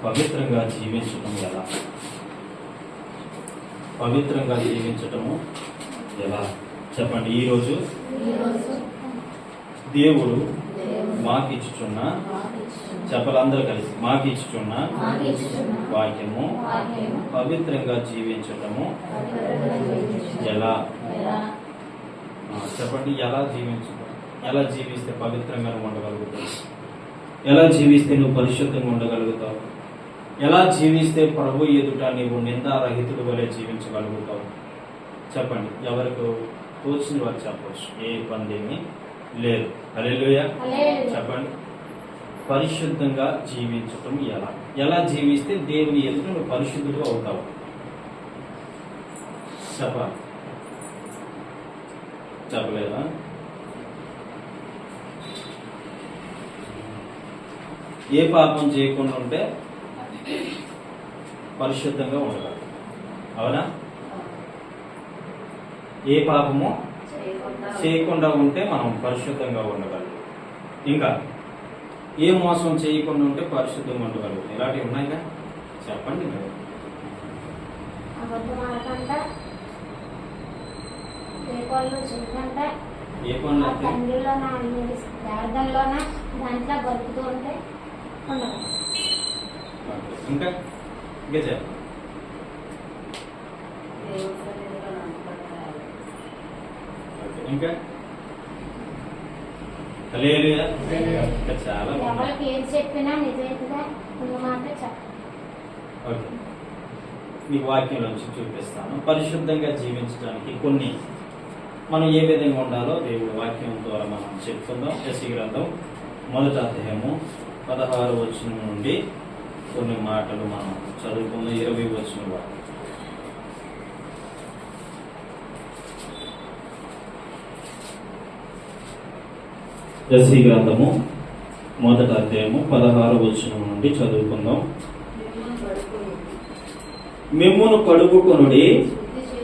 పవిత్రంగా జీవించటం ఎలా? పవిత్రంగా జీవించటము ఎలా చెప్పండి. ఈరోజు దేవుడు మాకిచ్చుచున్న, చెప్పలందరూ కలిసి, మాకిచ్చుచున్న వాక్యము పవిత్రంగా జీవించటము ఎలా? చెప్పండి. ఎలా జీవించటం? ఎలా జీవిస్తే పవిత్రంగా ఉండగలుగుతావు? ఎలా జీవిస్తే నువ్వు పరిశుద్ధంగా ఉండగలుగుతావు? ఎలా జీవిస్తే ప్రభు ఎదుట నీవు నిందారహితుడు వలె జీవించగలుగుతావు? చెప్పండి. ఎవరికి తోచిన వారు చెప్పవచ్చు, ఏ ఇబ్బంది ఏమీ లేదు. హల్లెలూయా. చెప్పండి. పరిశుద్ధంగా జీవించటం ఎలా? ఎలా జీవిస్తే దేవుని ఎదుట నువ్వు పరిశుద్ధుడు అవుతావు? చెప్పాలి. చెప్పలేదా? ఏ పాపం చేయకుండా ఉంటే పరిశుద్ధంగా ఉండగలరు. అవునా? ఏ పాపము చేయకుండా ఉంటే మనం పరిశుద్ధంగా ఉండగలం. ఇంకా ఏ మోసం చేయకుండా ఉంటే పరిశుద్ధంగా ఉండగలుగుతాం. ఇలాంటివి ఉన్నాయిగా, చెప్పండి. ఏ పనులు? ఇంకా ఇంకా చెప్పండి. ఇంకా చాలా మీ వాక్యంలోంచి చూపిస్తాను. పరిశుద్ధంగా జీవించడానికి కొన్ని మనం ఏ విధంగా ఉండాలో దేవుడి వాక్యం ద్వారా మనం చెప్పుకుందాం. యెషయా గ్రంథం 1వ అధ్యాయము 16వ వచనం నుండి కొన్ని మాటలు మనం చదువుకుందాం. 20వ వచనం వరకు. యెషయా గ్రంథము 1వ అధ్యాయము 16వ వచనం నుండి చదువుకుందాం. మిమ్మును కడుగుకొనుడి,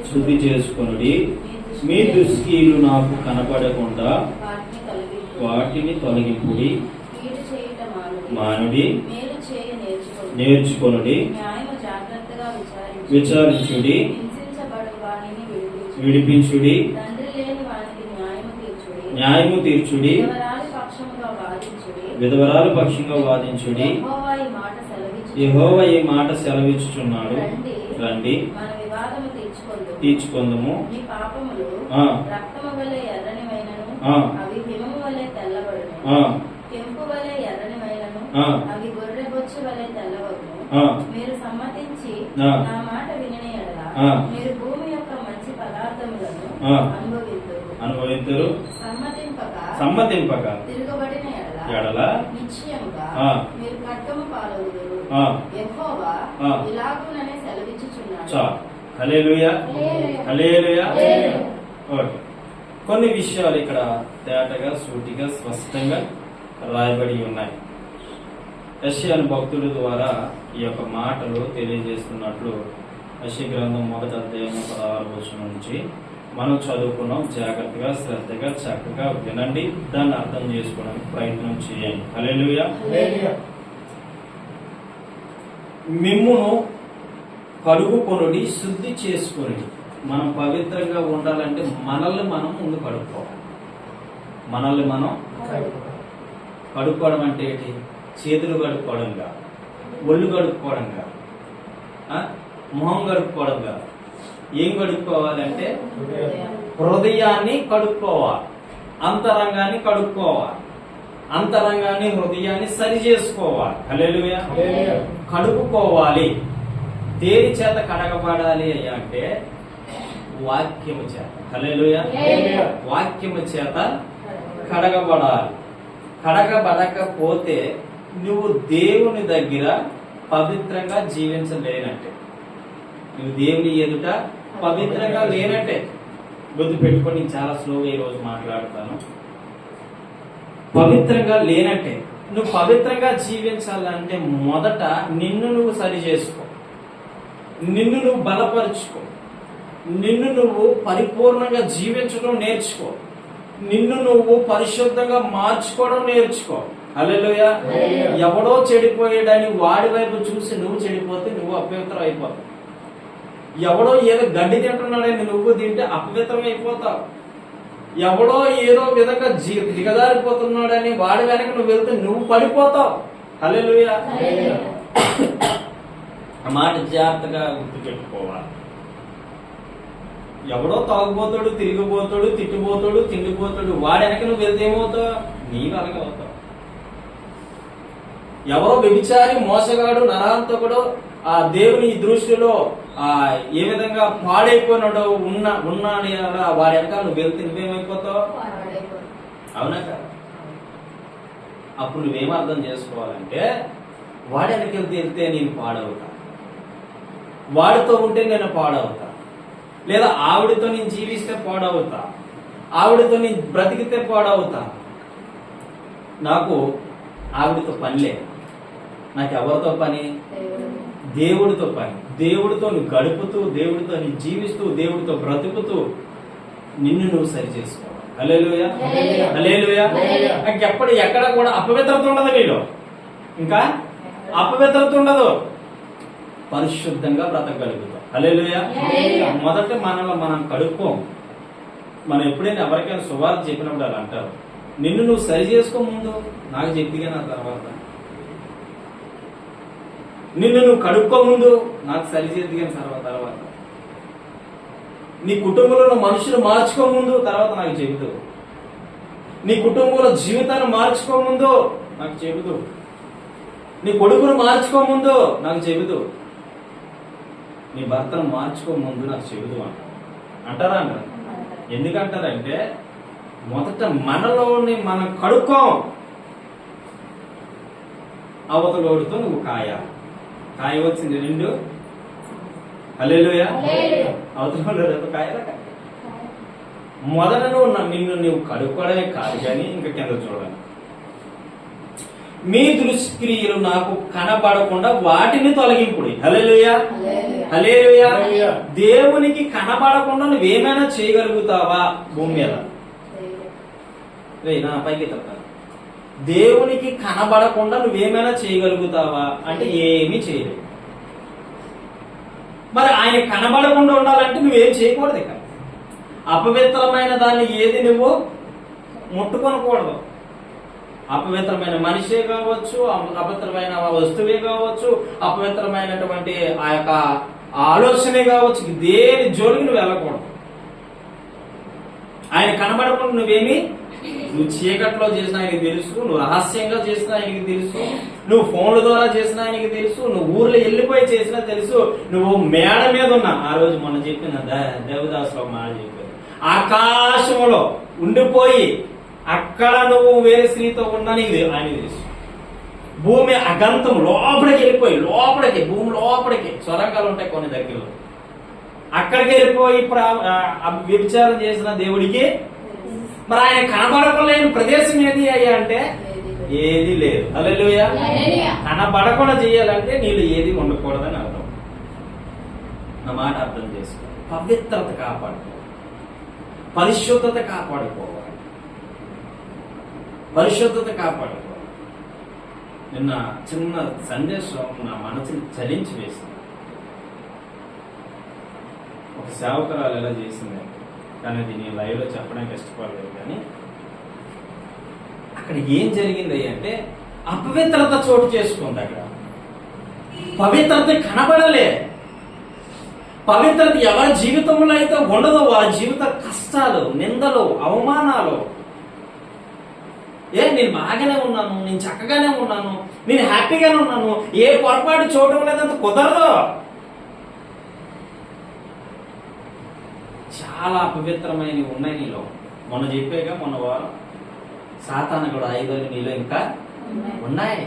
శుద్ధి చేసుకొనుడి, మీ దుష్కీలు నాకు కనపడకుండా వాటిని తొలగింపుడి, మానుడి, నేర్చుకొనుడి, విచారించుడి, విడిపించుడి, న్యాయము తీర్చుడి, విధవరాల పక్షంగా వాదించుడి. యెహోవా ఈ మాట సెలవిచ్చుచున్నాడు, రండి తీర్చుకొందుము. మీరు సమ్మతించి నా మాట వినని యెడల మీరు భూమి యొక్క మంచి పదార్థములను అనుభవింతురు. సమ్మతింపక తిరగబడిన యెడల నిశ్చయముగా మీరు ఖడ్గము పాలవుదురు. యెహోవా ఇలాగుననే సెలవిచ్చుచున్నాడు. హల్లెలూయా. హల్లెలూయా. ఓకే. కొన్ని విషయాలు ఇక్కడ తేటగా, సూటిగా, స్పష్టంగా రాయబడి ఉన్నాయి. యెషయా భక్తుల ద్వారా ఈ యొక్క మాటలు తెలియజేస్తున్నట్లు యెషయా గ్రంథం 1వ అధ్యాయం 16వ వచనం నుంచి మనం చదువుకున్నాం. జాగ్రత్తగా, శ్రద్ధగా, చక్కగా వినండి. దాన్ని అర్థం చేసుకోవడానికి ప్రయత్నం చేయండి. హల్లెలూయా. మిమ్మును కడుగుకొనుడి, శుద్ధి చేసుకొని. మనం పవిత్రంగా ఉండాలంటే మనల్ని మనం ముందు కడుక్కోవాలి. మనల్ని మనం కడుక్కోవడం అంటే ఏంటి? చేతులు కడుక్కోవడంగా, ఒళ్ళు కడుక్కోవడంగా, మొహం కడుక్కోవడంగా. ఏం కడుక్కోవాలంటే హృదయాన్ని కడుక్కోవాలి, అంతరంగాన్ని కడుక్కోవాలి, అంతరంగాన్ని హృదయాన్ని సరి చేసుకోవాలి. హల్లెలూయా. కడుక్కోవాలి. దేని చేత కడగబడాలి అయ్యా అంటే వాక్యము చేత. హల్లెలూయా. వాక్యము చేత కడగబడాలి. కడగబడకపోతే నువ్వు దేవుని దగ్గర పవిత్రంగా జీవించలేనంటే, నువ్వు దేవుని ఎదుట పవిత్రంగా లేనంటే. గుర్తు పెట్టుకొని చాలా స్లోగా ఈరోజు మాట్లాడతాను. పవిత్రంగా లేనంటే, నువ్వు పవిత్రంగా జీవించాలంటే మొదట నిన్ను నువ్వు సరి చేసుకో, నిన్ను నువ్వు బలపరుచుకో, నిన్ను నువ్వు పరిపూర్ణంగా జీవించడం నేర్చుకో, నిన్ను నువ్వు పరిశుద్ధంగా మార్చుకోవడం నేర్చుకో. హల్లెలూయా. ఎవడో చెడిపోయాడని వాడి వైపు చూసి నువ్వు చెడిపోతే నువ్వు అపవిత్రం అయిపోతావు. ఎవడో ఏదో గడ్డి తింటున్నాడని నువ్వు తింటే అపవిత్రం అయిపోతావు. ఎవడో ఏదో విధంగా దిగజారిపోతున్నాడని వాడి వెనక నువ్వు వెళ్తే నువ్వు పడిపోతావు. హల్లెలూయా. ఆ మాట జాగ్రత్తగా గుర్తుపెట్టుకోవాలి. ఎవడో తాగుపోతాడు, తిరిగిపోతాడు, తిట్టిపోతాడు, తిండిపోతాడు, వాడి వెనక నువ్వు వెళ్తే ఏమవుతావు? నీ వెనక అవుతావు. ఎవరో వ్యభిచారి, మోసగాడు, నరహంతకుడు ఆ దేవుని దృష్టిలో ఏ విధంగా పాడైపోయినాడో ఉన్నాడు వాడి వెనక నువ్వు వెళ్తే నువ్వేమైపోతావు? అవునా కదా? అప్పుడు నువ్వేం అర్థం చేసుకోవాలంటే వాడి వెనక వెళ్తే నేను పాడవుతా, వాడితో ఉంటే నేను పాడవుతా, లేదా ఆవిడతో నేను జీవిస్తే పాడవుతా, ఆవిడతో నేను బ్రతికితే పాడవుతా. నాకు ఆవిడతో పనిలే, నాకు ఎవరితో పని? దేవుడితో పని. దేవుడితో నువ్వు గడుపుతూ, దేవుడితో నువ్వు జీవిస్తూ, దేవుడితో బ్రతుకుతూ నిన్ను నువ్వు సరి చేసుకోవాలి. హల్లెలూయా, హల్లెలూయా. ఎక్కడ కూడా అపవిత్రత ఉండదు నీలో, ఇంకా అపవిత్రత ఉండదు. పరిశుద్ధంగా బ్రతకగలుగుతాం. హల్లెలూయా. మొదట మనలో మనం కడుక్కోం. మనం ఎప్పుడైనా ఎవరికైనా సువార్త చెప్పినప్పుడు అలా అంటారు, నిన్ను నువ్వు సరి చేసుకో ముందు, నాకు చెప్తిగా నా తర్వాత. నిన్ను నువ్వు కడుక్కో ముందు, నాకు సరి చేద్దిగా తర్వాత. నీ కుటుంబంలో మనుషులు మార్చుకో ముందు, తర్వాత నాకు చెబుతూ. నీ కుటుంబంలో జీవితాన్ని మార్చుకో ముందు నాకు చెబుతూ. నీ కొడుకును మార్చుకో ముందు నాకు చెబుతూ. నీ భర్తను మార్చుకో ముందు నాకు చెబుతూ అంటారా? అంటారు. ఎందుకంటారంటే మొదట మనలోని మనం కడుక్కోం. అవతలోడితో నువ్వు కాయ వచ్చింది 2. హల్లెలూయా. అవతల కాయలా? మొదట నిన్ను కడుక్కోవడమే కాదు కానీ ఇంకా కింద చూడాలి. మీ దుష్క్రియలు నాకు కనబడకుండా వాటిని తొలగింపుడి. హల్లెలూయా, హల్లెలూయా. దేవునికి కనబడకుండా నువ్వేమైనా చేయగలుగుతావా భూమి మీద? నా పైకి తప్ప దేవునికి కనబడకుండా నువ్వేమైనా చేయగలుగుతావా అంటే ఏమీ చేయలేవు. మరి ఆయన కనబడకుండా ఉండాలంటే నువ్వేం చేయకూడదు. ఇక అపవిత్రమైన దాన్ని ఏది నువ్వు ముట్టుకొనకూడదు. అపవిత్రమైన మనిషే కావచ్చు, అపవిత్రమైన వస్తువే కావచ్చు, అపవిత్రమైనటువంటి ఆ యొక్క ఆలోచనే కావచ్చు, దేని జోలికి నువ్వు వెళ్ళకూడదు. ఆయన కనబడకుండా నువ్వు చీకట్లో చేసిన ఆయనకి తెలుసు, నువ్వు రహస్యంగా చేసిన ఆయనకి తెలుసు, నువ్వు ఫోన్ల ద్వారా చేసిన ఆయనకి తెలుసు, నువ్వు ఊర్లో వెళ్ళిపోయి చేసినా తెలుసు, నువ్వు మేడ మీద ఉన్నా. ఆ రోజు మనం చెప్పిన దేవదాసులో మాట చెప్పారు, ఆకాశంలో ఉండిపోయి అక్కడ నువ్వు వేరే స్త్రీతో ఉన్నా నీకు ఆయనకి తెలుసు. భూమి అగంతం లోపలికి వెళ్ళిపోయి భూమి లోపలికి సొరంగాలు ఉంటాయి కొన్ని దగ్గరలో, అక్కడికి వెళ్ళిపోయి వ్యభిచారం చేసిన దేవుడికి మరి ఆయన కనబడలేని ప్రదేశం ఏది అయ్యా అంటే ఏది లేదు. హల్లెలూయా. కనబడకుండా చేయాలంటే నీళ్ళు ఏది ఉండకూడదని అర్థం. నా మాట అర్థం చేసుకో. పవిత్రత కాపాడుకోవాలి, పరిశుద్ధత కాపాడుకోవాలి, పరిశుద్ధత కాపాడుకోవాలి. నిన్న చిన్న సందేశం నా మనసుని చలించి వేసింది. ఒక సేవకురాలు ఎలా చేసింది కానీ అది నేను లైవ్ లో చెప్పడానికి ఇష్టపడలేదు. కానీ అక్కడ ఏం జరిగింది అంటే అపవిత్రత చోటు చేసుకుంది. అక్కడ పవిత్రత కనబడలే. పవిత్రత ఎవరి జీవితంలో అయితే ఉండదో వారి జీవిత కష్టాలు, నిందలు, అవమానాలు. నేను బాగానే ఉన్నాను, నేను చక్కగానే ఉన్నాను, నేను హ్యాపీగానే ఉన్నాను, ఏ పొరపాటు చూడడం లేదంత కుదరదు. చాలా అపవిత్రమైనవి ఉన్నాయి నీలో. మొన్న చెప్పాక మొన్న వారం సాతాను కూడా 5 నీలో ఇంకా ఉన్నాయి.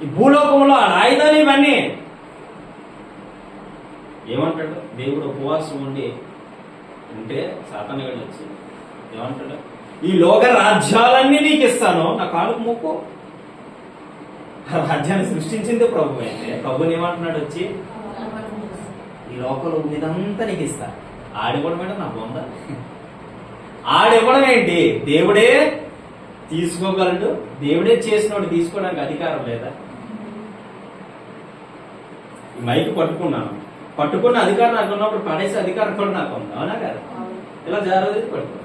ఈ భూలోకంలో ఆయుధాలు ఇవన్నీ. ఏమంటాడు దేవుడు? ఉపవాసం ఉండి ఉంటే సాతాను కూడా వచ్చి ఏమంటాడు? ఈ లోక రాజ్యాలన్నీ నీకు ఇస్తాను, నా కాలుకు మొక్కు. రాజ్యాన్ని సృష్టించింది ప్రభు అయితే ప్రభుని ఏమంటున్నాడు వచ్చి, ఈ లోకంలో ఇదంతా నీకు ఇస్తా. ఆడివ్వడం ఏంటో నాకు ఉందా? ఆడివ్వడం ఏంటి? దేవుడే తీసుకోగలడు. దేవుడే చేసినోడు తీసుకోవడానికి అధికారం లేదా? ఈ మైక్ పట్టుకున్న అధికారం నాకు ఉన్నప్పుడు పడేసే అధికారం కూడా నాకు ఉంది. అవునా కదా? ఇలా జాగ్రత్త పట్టుకో.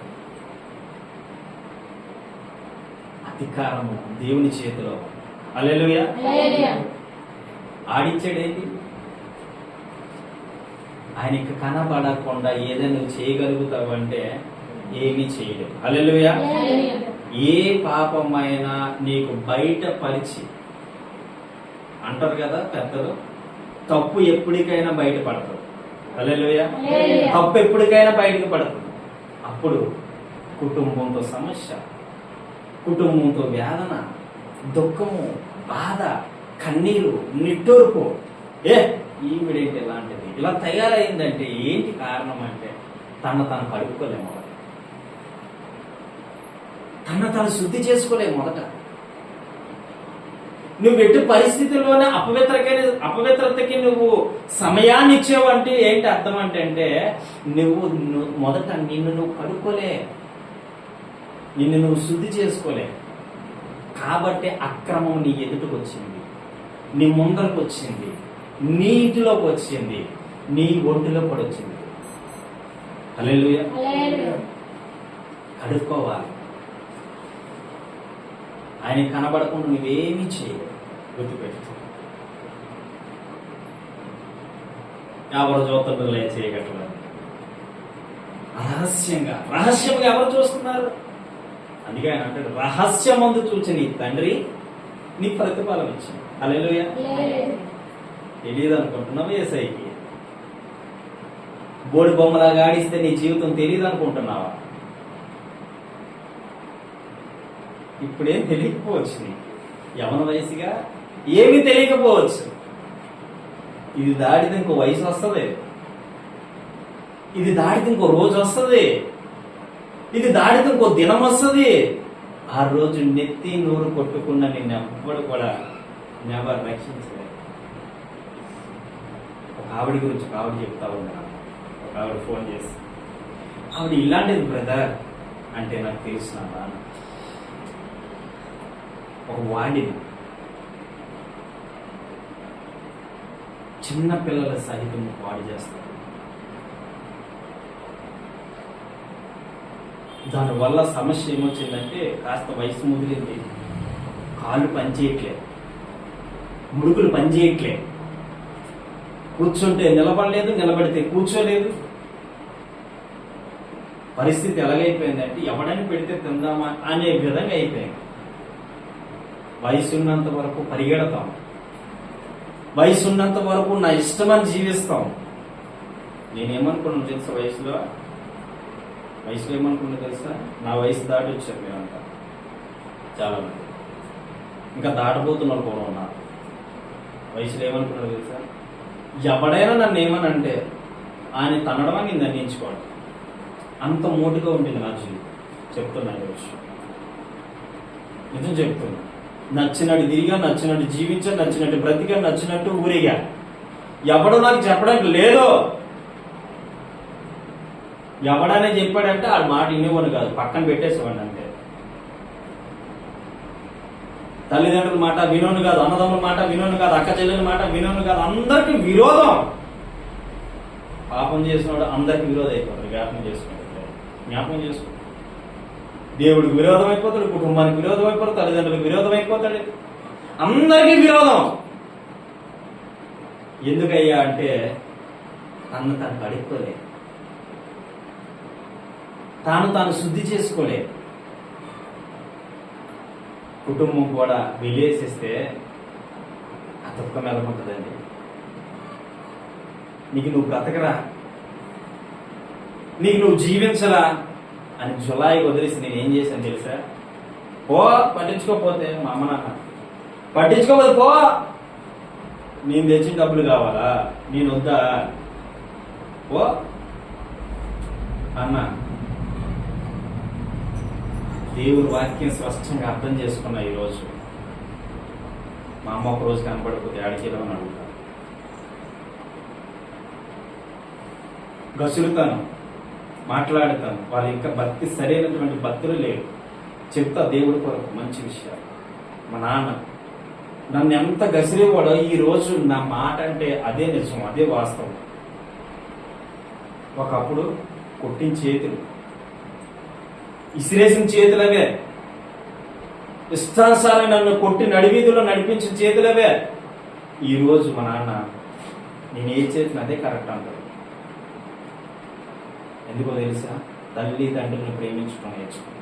అధికారము దేవుని చేతిలో. హల్లెలూయా. ఆడించాడేంటి? ఆయనకి కనబడకుండా ఏదైనా నువ్వు చేయగలుగుతావు అంటే ఏమీ చేయలేవు. హల్లెలూయా. ఏ పాపమైనా నీకు బయట పరిచి అంటారు కదా పెద్దలు, తప్పు ఎప్పటికైనా బయటపడతావు. హల్లెలూయా. తప్పు ఎప్పటికైనా బయటకు పడుతుంది. అప్పుడు కుటుంబంతో సమస్య, కుటుంబంతో వేదన, దుఃఖము, బాధ, కన్నీరు, నిట్టూర్పు. ఈవిడేంటి ఇలాంటిది ఇలా తయారైందంటే ఏంటి కారణం అంటే తను కడుక్కోలేము మొదట, తను శుద్ధి చేసుకోలేము మొదట. నువ్వు ఎటు పరిస్థితుల్లోనే అపవిత్రతకి నువ్వు సమయాన్ని ఇచ్చేవంటే ఏంటి అర్థం అంటే నువ్వు మొదట నిన్ను నువ్వు కడుక్కోలే, నిన్ను నువ్వు శుద్ధి చేసుకోలే. కాబట్టి అక్రమం నీ ఎదుటికి వచ్చింది, నీ ముందరకు వచ్చింది, నీటిలోకి వచ్చింది, నీ ఒంటిలో కూడా వచ్చింది. హల్లెలూయా. కడుక్కోవాలి. ఆయన కనబడకుండా నువ్వేమీ చేయలేవు. గుర్తుపెట్టు. ఎవరు చూస్తుండలే చేయగలరు. రహస్యంగా ఎవరు చూస్తున్నారు? అందుకే ఆయన అంటాడు, రహస్యమందు చూచి నీ తండ్రి నీ ప్రతిఫలం ఇచ్చింది. హల్లెలూయా. తెలియదు అనుకుంటున్నావు యేసయ్యకి? బోడి బొమ్మలాగా ఆడిస్తే నీ జీవితం తెలియదు అనుకుంటున్నావా? ఇప్పుడేం తెలియకపోవచ్చు, నీకు యవన వయసుగా ఏమీ తెలియకపోవచ్చు. ఇది దాటితే ఇంకో వయసు వస్తుంది, ఇది దాటితే ఇంకో రోజు వస్తుంది, ఇది దాటితే ఇంకో దినం వస్తుంది. ఆ రోజు నెత్తి నూరు కొట్టుకున్న నిన్ను ఎవ్వడు కూడా నెవర్ రక్షించలేదు. ఒక ఆవిడ గురించి ఒక ఆవిడ చెప్తా ఉన్నా. ఒక ఆవిడ ఫోన్ చేసి, ఆవిడ ఇలాంటిది బ్రదర్ అంటే నాకు తెలుసునా, ఒక వాడిని చిన్న పిల్లల సహితం వాడి చేస్తారు. దానివల్ల సమస్య ఏమొచ్చిందంటే కాస్త వయసు ముదిరింది, కాళ్ళు పనిచేయట్లే, ముడుకులు పనిచేయట్లే, కూర్చుంటే నిలబడలేదు, నిలబడితే కూర్చోలేదు. పరిస్థితి ఎలాగైపోయిందంటే ఎవడని పెడితే తిందామా అనే విధంగా అయిపోయింది. వయసు ఉన్నంత వరకు పరిగెడతాం, వయసు ఉన్నంత వరకు నా ఇష్టమని జీవిస్తాం. నేనేమనుకున్నాను తెలుసా? వయసులో ఏమనుకున్నా తెలుసా? నా వయసు దాటి వచ్చారు మీరంతా, చాలా మంది ఇంకా దాటబోతున్న వాళ్ళు కూడా ఉన్నారు. వయసులో ఏమనుకున్నారు తెలుసా? ఎవడైనా నన్ను ఏమనంటే ఆయన తనడం అని నేను దండించుకోవడం, అంత మోటుగా ఉంటుంది నా జీవితం. చెప్తున్నా ఈరోజు, నిజం చెప్తున్నా. నచ్చినట్టు తిరిగా, నచ్చినట్టు జీవించా, నచ్చినట్టు బ్రతిగా, నచ్చినట్టు ఊరిగా. ఎవడో నాకు చెప్పడానికి లేదు. ఎవడనే చెప్పాడంటే ఆ మాట వినేవాడు కాదు, పక్కన పెట్టేసేవాడు. అంటే తల్లిదండ్రుల మాట వినోను కాదు, అన్నదమ్ముల మాట వినోను కాదు, అక్క చెల్లెల మాట వినోను కాదు. అందరికి విరోధం. పాపం చేసినవాడు అందరికి విరోధం అయిపోతాడు. జ్ఞాపకం చేసుకో. దేవుడికి విరోధం అయిపోతాడు, కుటుంబానికి విరోధం అయిపోతాడు, తల్లిదండ్రులకు విరోధం అయిపోతాడు, అందరికీ విరోధం. ఎందుకయ్యా అంటే తను కడుక్కోలే, తాను శుద్ధి చేసుకోలే. కుటుంబం కూడా వెళ్ళేసేస్తే ఆ దుఃఖం ఎలా ఉంటుందండి? నీకు నువ్వు బ్రతకరా, నీకు నువ్వు జీవించరా అని జులాయి వదిలేసి నేను ఏం చేశాను తెలుసా? పట్టించుకోకపోతే మా అమ్మ నాన్న పట్టించుకోకపోతే నేను తెచ్చిన డబ్బులు కావాలా, నేను వద్దా? అన్నా, దేవుడి వాక్యం స్పష్టంగా అర్థం చేసుకున్నా. ఈరోజు మా అమ్మ ఒక రోజు కనపడకపోతే ఆడికేదామని అడుగుతాను, గసులుతాను, మాట్లాడతాను. వాళ్ళు ఇంకా భక్తి సరైనటువంటి భక్తులు లేరు. చెప్తా దేవుడి కొరకు మంచి విషయాలు. మా నాన్న నన్ను ఎంత గసిరేవాడో ఈ రోజు నా మాట అంటే అదే నిజం, అదే వాస్తవం. ఒకప్పుడు కొట్టిన చేతులు, ఇసిరేసిన చేతులవే, ఇష్టానుసారం నన్ను కొట్టి నడివీధుల్లో నడిపించిన చేతులవే. ఈరోజు మా నాన్న నేను ఏ చేసిన అదే కరెక్ట్ అంటారు. ఎందుకో తెలుసా? తల్లి తండ్రిని ప్రేమించుకుని నేర్చుకున్నాను.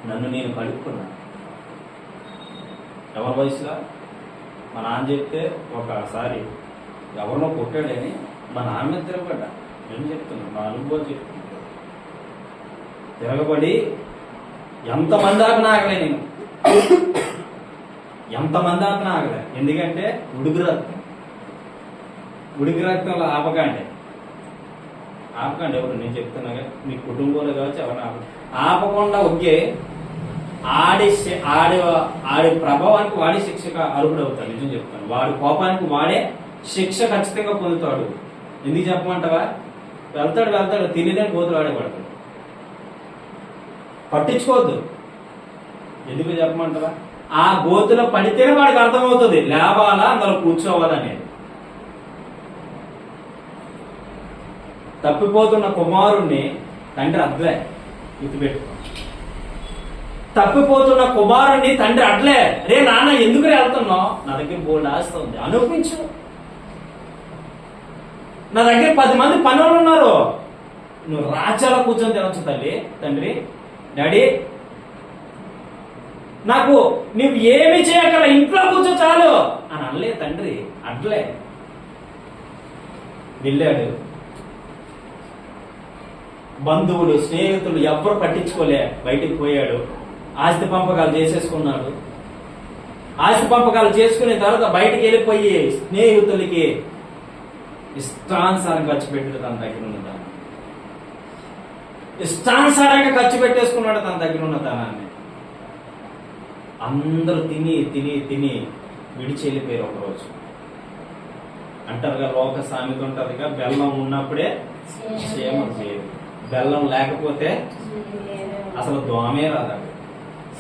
నన్ను నేను కలుపుకున్నాను. ఎవరి వయసులో? మా నాన్న చెప్తే ఒకసారి ఎవరినో కొట్టాడని మా నాన్న మీద తిరగబడ్డా. ఏం చెప్తున్నాను, నా అనుభవం చెప్తున్నాను. తిరగబడి ఎంతమంది ఆపినా ఆగలే నేను, ఎంతమంది ఆపినా ఆగలే. ఎందుకంటే ఉడుకు రక్తంలో ఆపకండి ఎవరు, నేను చెప్తున్నా మీ కుటుంబంలో కావచ్చు ఎవరిని ఆపకుండా ఒకే ఆడి ప్రభావానికి వాడి శిక్షక అర్హుడు అవుతాడు. నిజం చెప్తాను, వాడి కోపానికి వాడే శిక్ష ఖచ్చితంగా పొందుతాడు. ఎందుకు చెప్పమంటావా? వెళ్తాడు తినేదని గోతులు ఆడే పడతాడు. పట్టించుకోవద్దు. ఎందుకు చెప్పమంటావా? ఆ గోతులో పడితేనే వాడికి అర్థమవుతుంది లేవాలా అందులో కూర్చోవాలనేది. తప్పిపోతున్న కుమారుణ్ణి తండ్రి అడ్లే, గుర్తుపెట్టుకో. తప్పిపోతున్న కుమారుణ్ణి తండ్రి అడ్లే, రే నాన్న ఎందుకు వెళ్తున్నావు? నా దగ్గర బోల్డ్ ఆస్తుంది, అనుపించు. నా దగ్గర 10 మంది పనులు ఉన్నారు, నువ్వు రాజ్యాల కూర్చొని తినొచ్చు తల్లి. తండ్రి, డాడీ నాకు నువ్వు ఏమి చేయగల, ఇంట్లో కూర్చో చాలు అని అనలే తండ్రి, అడ్లే. వెళ్ళాడు. బంధువులు స్నేహితులు ఎవ్వరు పట్టించుకోలే, బయటికి పోయాడు. ఆస్తి పంపకాలు చేసేసుకున్నాడు. ఆస్తి పంపకాలు చేసుకునే తర్వాత బయటికి వెళ్ళిపోయి స్నేహితులకి ఇష్టానుసారం ఖర్చు పెట్టాడు. తన దగ్గర ఉన్న ధనాన్ని ఇష్టానుసారంగా ఖర్చు పెట్టేసుకున్నాడు. తన దగ్గర ఉన్న ధనాన్ని అందరూ తిని తిని తిని విడిచి వెళ్ళిపోయారు. ఒకరోజు అంటారుగా, లోక సామెత ఉంటదిగా, బెల్లం ఉన్నప్పుడే క్షేమం చేయదు, బెల్లం లేకపోతే అసలు దోమే రాదు.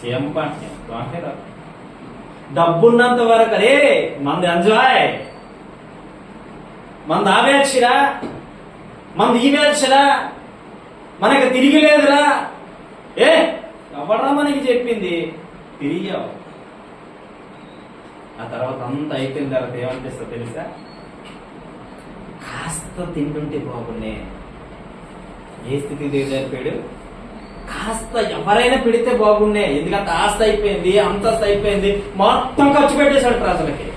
సీఎం పార్టీ దోమే రాదు. డబ్బున్నంత వరకు అరే మంది ఎంజాయ్, మంది ఆవేక్షరా, మంది ఈవేక్షరా, మనకి తిరిగి లేదురా. ఎవరా మనకి చెప్పింది? తిరిగావు. ఆ తర్వాత అంత అయిపోయిన తర్వాత ఏమనిపిస్తుంది తెలుసా? కాస్త తింటుంటే బాగున్నే. ఏ స్థితి దిగజారిపోయాడు? కాస్త ఎవరైనా పెడితే బాగున్నే. ఎందుకంటే ఆస్తి అయిపోయింది, అంతస్తు అయిపోయింది, మొత్తం ఖర్చు పెట్టేశాడు ప్రజలకి.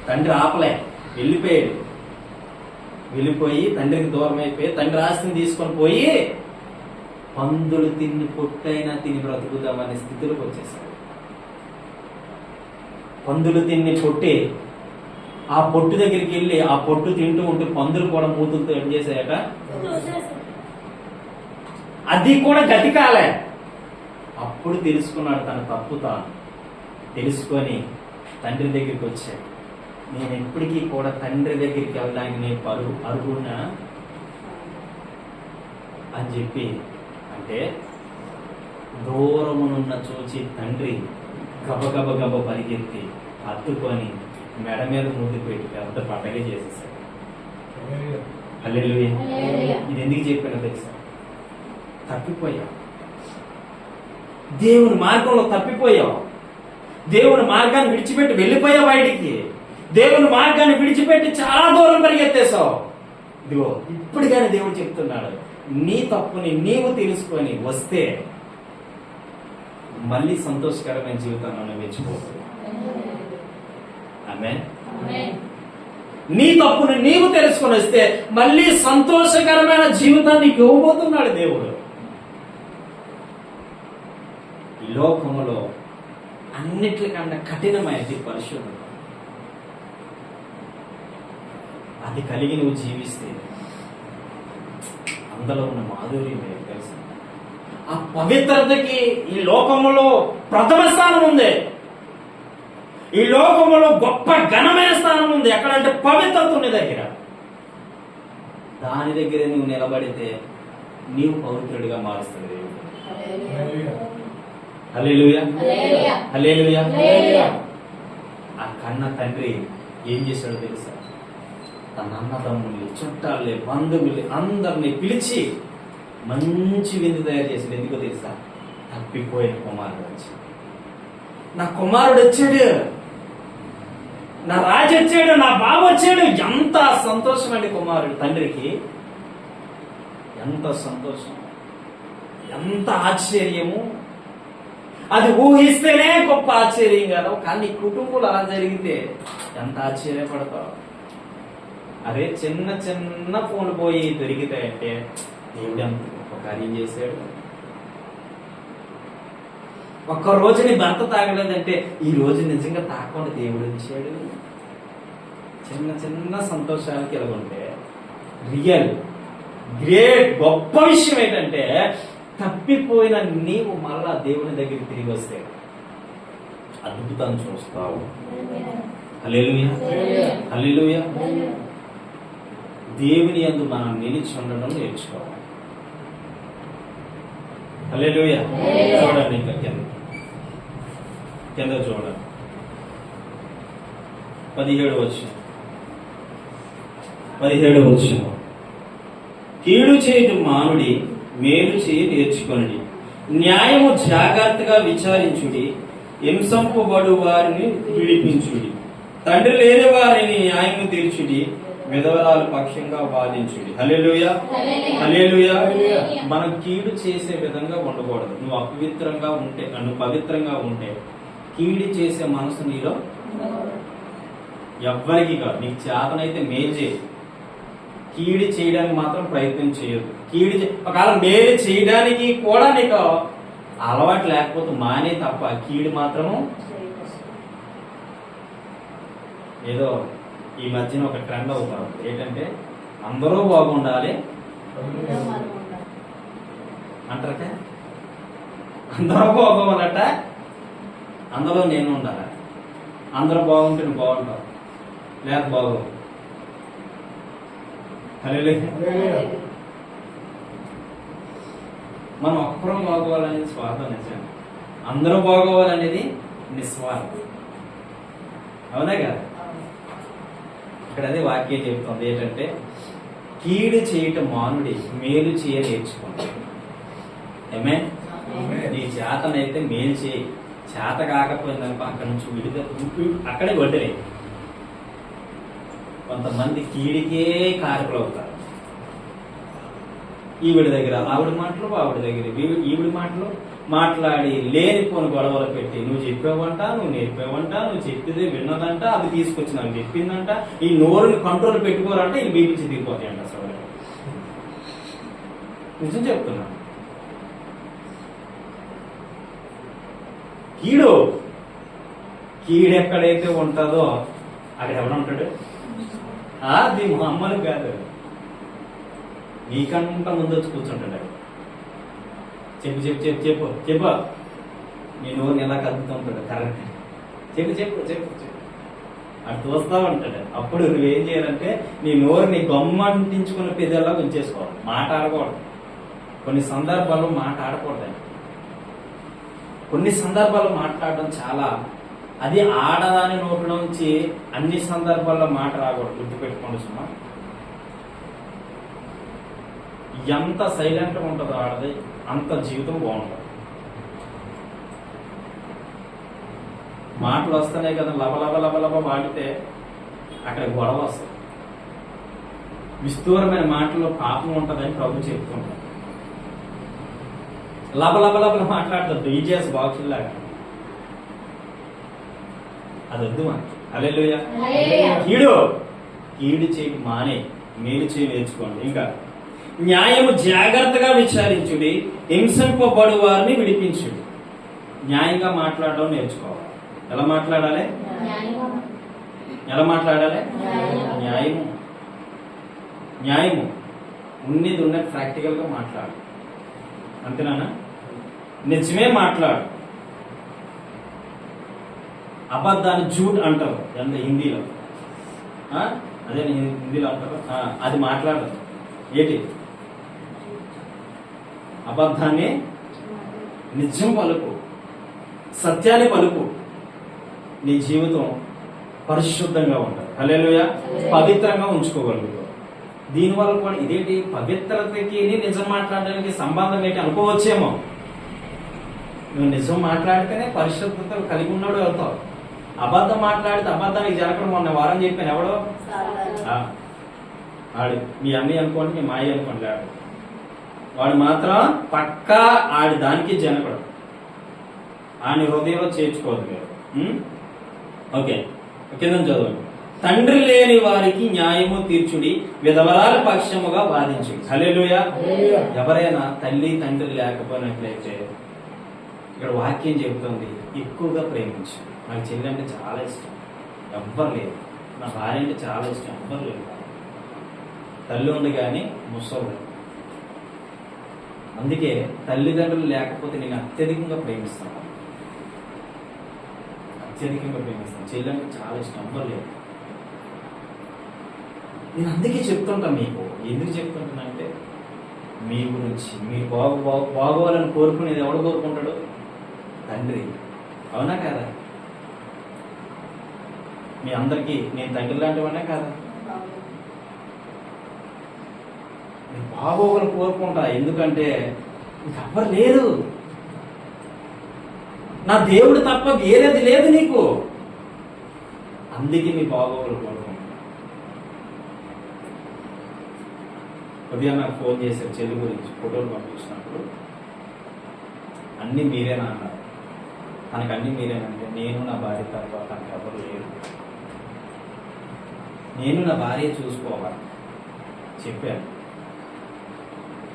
తండ్రి ఆపలే, వెళ్ళిపోయాడు. వెళ్ళిపోయి తండ్రికి దూరం అయిపోయి తండ్రి ఆస్తిని తీసుకొని పోయి పందులు తిని పొట్టైనా తిని బ్రతుకుదామనే స్థితిలోకి వచ్చేసాడు. పందులు తిని పొట్టి, ఆ పొట్టు దగ్గరికి వెళ్ళి ఆ పొట్టు తింటూ ఉంటే పందులు కూడా మూతులతో ఏం చేశాయట? అది కూడా గతి కాలే. అప్పుడు తెలుసుకున్నాడు తన తప్పు తాను. తెలుసుకొని తండ్రి దగ్గరికి వచ్చాడు. నేను ఎప్పటికీ కూడా తండ్రి దగ్గరికి వెళ్ళడానికి నేను అర్హున్నా అని చెప్పి, అంటే దూరమునున్న చూచి తండ్రి గబ పరిగెత్తి హత్తుకొని మెడ మీద ముద్దు పెట్టి పెద్ద పండగ చేసేసాడు. హల్లెలూయా. ఇది ఎందుకు చెప్పానో తెలుసా? తప్పిపోయావు, దేవుని మార్గంలో తప్పిపోయావు, దేవుని మార్గాన్ని విడిచిపెట్టి వెళ్ళిపోయావు బయటికి, దేవుని మార్గాన్ని విడిచిపెట్టి చాలా దూరం పరిగెత్తేసావు. ఇదిగో ఇప్పటికైనా దేవుడు చెప్తున్నాడు, నీ తప్పుని నీవు తెలుసుకొని వస్తే మళ్ళీ సంతోషకరమైన జీవితాన్ని అనుభవించబోతుంది. ఆమేన్. నీ తప్పుని నీవు తెలుసుకొని వస్తే మళ్ళీ సంతోషకరమైన జీవితాన్ని ఇవ్వబోతున్నాడు దేవుడు. ఈ లోకములో అన్నిటికన్నా కఠినమైనది పరిశుద్ధత. అది కలిగి నువ్వు జీవిస్తే అందులో ఉన్న మాధుర్యం మీకు తెలుసు. ఆ పవిత్రతకి ఈ లోకములో ప్రథమ స్థానం ఉంది. ఈ లోకములో గొప్ప ఘనమైన స్థానం ఉంది. ఎక్కడంటే పవిత్రత ఉన్న దగ్గర. దాని దగ్గర నువ్వు నిలబడితే నీవు పవిత్రుడిగా మారుస్తుంది దేవుడు. హల్లెలూయా, హల్లెలూయా. హల్లెలూయా. హల్లెలూయా. ఆ కన్న తండ్రి ఏం చేశాడో తెలుసా? తన అన్నదమ్ముల్ని, చుట్టాలని, బంధువుల్ని అందరినీ పిలిచి మంచి విందు తయారు చేశాడు. ఎందుకో తెలుసా? తప్పిపోయిన కుమారుడు వచ్చి, నా కుమారుడు వచ్చాడు, నా రాజు వచ్చాడు, నా బాబు వచ్చాడు. ఎంత సంతోషం అండి కుమారుడు తండ్రికి, ఎంత సంతోషం, ఎంత ఆశ్చర్యము. అది ఊహిస్తేనే గొప్ప ఆశ్చర్యం కాదు, కానీ కుటుంబంలో అలా జరిగితే ఎంత ఆశ్చర్యపడతావు. అరే చిన్న చిన్న ఫోన్ పోయి దొరికితాయంటే దేవుడు ఎంత గొప్ప కార్యం చేశాడు. ఒక్క రోజుని భర్త తాగలేదంటే ఈ రోజు నిజంగా తాగకుండా దేవుడు ఇచ్చాడు. చిన్న చిన్న సంతోషాలకి ఎలాగుంటే రియల్ గ్రేట్ గొప్ప విషయం ఏంటంటే తప్పిపోయిన నీవు మళ్ళా దేవుని దగ్గరికి తిరిగి వస్తే అద్భుతం చూస్తావు. హల్లెలూయా, హల్లెలూయా. దేవుని యందు మనం నిలిచి ఉండడం నేర్చుకోవాలి. హల్లెలూయా. చూడండి ఇంకా కింద చూడండి 17వ వచనం. కీడు చేయటం మానుడి, మేలు చేయి నేర్చుకొనుడి, న్యాయము జాగ్రత్తగా విచారించుడి, హింసింపబడు వారిని విడిపించుడి, తండ్రి లేని వారిని న్యాయము తీర్చుడి, విధవరాలు పక్షంగా వాదించుడి. హల్లెలూయా, హల్లెలూయా. మనం కీడు చేసే విధంగా ఉండకూడదు. నువ్వు అపవిత్రంగా ఉంటే, నువ్వు పవిత్రంగా ఉంటే కీడు చేసే మనసు నీలో ఎవ్వరికి కాదు. నీకు చేతనైతే మేలు చేయి, కీడు చేయడానికి మాత్రం ప్రయత్నం చేయదు. ఒకవేళ మేలు చేయడానికి కూడా నీకు అలవాటు లేకపోతే మానే తప్ప కీడు మాత్రము. ఏదో ఈ మధ్యన ఒక ట్రెండ్ అవుతారు ఏంటంటే అందరూ బాగుండాలి అంటారట, అందరూ బాగోవాలట, అందులో నేను ఉండాలి, అందరూ బాగుంటే నువ్వు బాగుంటావు, లేక బాగో. మనం ఒక్కరం బాగోవాలనేది స్వార్థం, నిజం. అందరూ బాగోవాలనేది నిస్వార్థం. అవునా కదా? ఇక్కడ అదే వాక్యం చెప్తుంది ఏంటంటే కీడు చేయటం మానుడి, మేలు చేయ నేర్చుకోండి. ఏమే నీ చేతనైతే మేలు చేయి, చేత కాకపోయిందనుకో అక్కడి నుంచి విడిగా అక్కడే వడ్డలే. కొంతమంది కీడికే కారకులు అవుతారు. ఈవిడ దగ్గర ఆవిడ మాటలు, ఆవిడ దగ్గర ఈవిడ మాటలు మాట్లాడి లేనిపోని గొడవలు పెట్టి నువ్వు చెప్పావంట, నువ్వు నేర్పావంట, నువ్వు చెప్పింది విన్నదంట, అది తీసుకొచ్చి నాకు చెప్పిందంట, ఈ నోరుని కంట్రోల్ పెట్టుకోరంటే ఈ బీపీసీ దిగిపోతాయంట. అసలు నిజం చెప్తున్నా. కీడెక్కడైతే ఉంటుందో అక్కడ ఎవడ ఉంటాడు? అది మా అమ్మలు కాదు, నీకంట ముందు వచ్చి కూర్చుంటాడు. చెప్పు చెప్పు చెప్పు చెప్పు చెప్పు నీ నోరుని ఎలా కదుపుతూ ఉంటాడు. కరెక్ట్, చెప్పు చెప్పు చెప్పు చెప్పు అటు చూస్తా ఉంటాడు. అప్పుడు నువ్వేం చేయాలంటే నీ నోరుని గమ్మంటించుకున్న పెద్దలా ఉంచేసుకోవాలి, మాట ఆడకూడదు. కొన్ని సందర్భాల్లో మాట ఆడకూడదు. కొన్ని సందర్భాల్లో మాట్లాడడం చాలా, అది ఆడదాని నోట్లో నుంచి అన్ని సందర్భాల్లో మాట రాకూడదు. గుర్తుపెట్టుకోండి సుమా. ఎంత సైలెంట్గా ఉంటుందో ఆడది అంత జీవితం బాగుంటుంది. మాటలు వస్తున్నాయి కదా, లబ వాడితే అక్కడ గొడవ వస్తుంది. విస్తూరమైన మాటల్లో పాపం ఉంటుందని ప్రభు చెప్తుంటారు. లబ మాట్లాడుతుంది ఈజీఎస్ బాక్సులాగా, అది వద్దు మనకి. హల్లెలూయా. కీడు చేయకు మానే, మేలు చేయి నేర్చుకోండి. ఇంకా న్యాయము జాగ్రత్తగా విచారించుడి, హింసింపబడు వారిని విడిపించుడి. న్యాయంగా మాట్లాడడం నేర్చుకోవాలి. ఎలా మాట్లాడాలి? ఎలా మాట్లాడాలి? న్యాయము ఉన్నది ఉన్నది ప్రాక్టికల్ గా మాట్లాడు. అంతేనా? నిజమే మాట్లాడు. అబద్ధాన్ని జూట్ అంటారు హిందీలో, అదే హిందీలో అంటారు. అది మాట్లాడదు. ఏంటి? అబద్ధాన్ని నిజం పలుకు, సత్యాన్ని పలుకు, నీ జీవితం పరిశుద్ధంగా ఉంటుంది. హల్లెలూయా. పవిత్రంగా ఉంచుకోగలుగుతావు. దీనివల్ల కూడా ఇదేంటి పవిత్రతకి నిజం మాట్లాడడానికి సంబంధం ఏంటి అనుకోవచ్చేమో. నువ్వు నిజం మాట్లాడితేనే పరిశుద్ధత కలిగి ఉన్నాడు అవుతావు. అబద్ధం మాట్లాడితే అబద్ధానికి జరగడం మొన్న వారం చెప్పాను. ఎవడో ఆడు మీ అన్నయ్య అనుకోండి, మీ మాయ అనుకోండి, వాడు మాత్రం పక్కా ఆడి దానికి జనపడు. ఆని హృదయంలో చేర్చుకోవద్దు మీరు. ఓకే, కింద చదవండి. తండ్రి లేని వారికి న్యాయము తీర్చుడి, విధవరాల పక్షముగా వాదించుడి. హల్లెలూయా. ఎవరైనా తల్లి తండ్రి లేకపోయినట్లయితే ఇక్కడ వాక్యం చెబుతుంది, ఎక్కువగా ప్రేమించు. నాకు చెల్లి అంటే చాలా ఇష్టం, ఎవ్వరు లేదు. నా భార్య అంటే చాలా ఇష్టం, ఎవ్వరు లేదు. తల్లి ఉంది కానీ ముసలు. అందుకే తల్లిదండ్రులు లేకపోతే నేను అత్యధికంగా ప్రేమిస్తాను, అత్యధికంగా ప్రేమిస్తాను. చెల్లి అంటే చాలా ఇష్టం, ఎవ్వరు లేదు. నేను అందుకే చెప్తుంటాను మీకు. ఎందుకు చెప్తుంటానంటే మీ గురించి మీరు బాగోవాలని కోరుకునేది ఎవడు కోరుకుంటాడు? తండ్రి. అవునా కాదా? మీ అందరికీ నేను తండ్రి లాంటివన్నా కాదా? నేను బాగోవాలని కోరుకుంటా. ఎందుకంటే ఇంకెవ్వరు లేదు, నా దేవుడు తప్ప వేరేది లేదు నీకు. అందుకే నీ బాగోవాలని కోరుకుంటా. ఉదయం నాకు ఫోన్ చేశారు చెల్లి గురించి, ఫోటోలు పంపించినప్పుడు అన్నీ మీరేనా అన్నారు. తనకు అన్నీ మీరేనంటే నేను నా భార్య తప్ప తనకు ఎవరు లేరు, నేను నా భార్య చూసుకోవాలి చెప్పాను.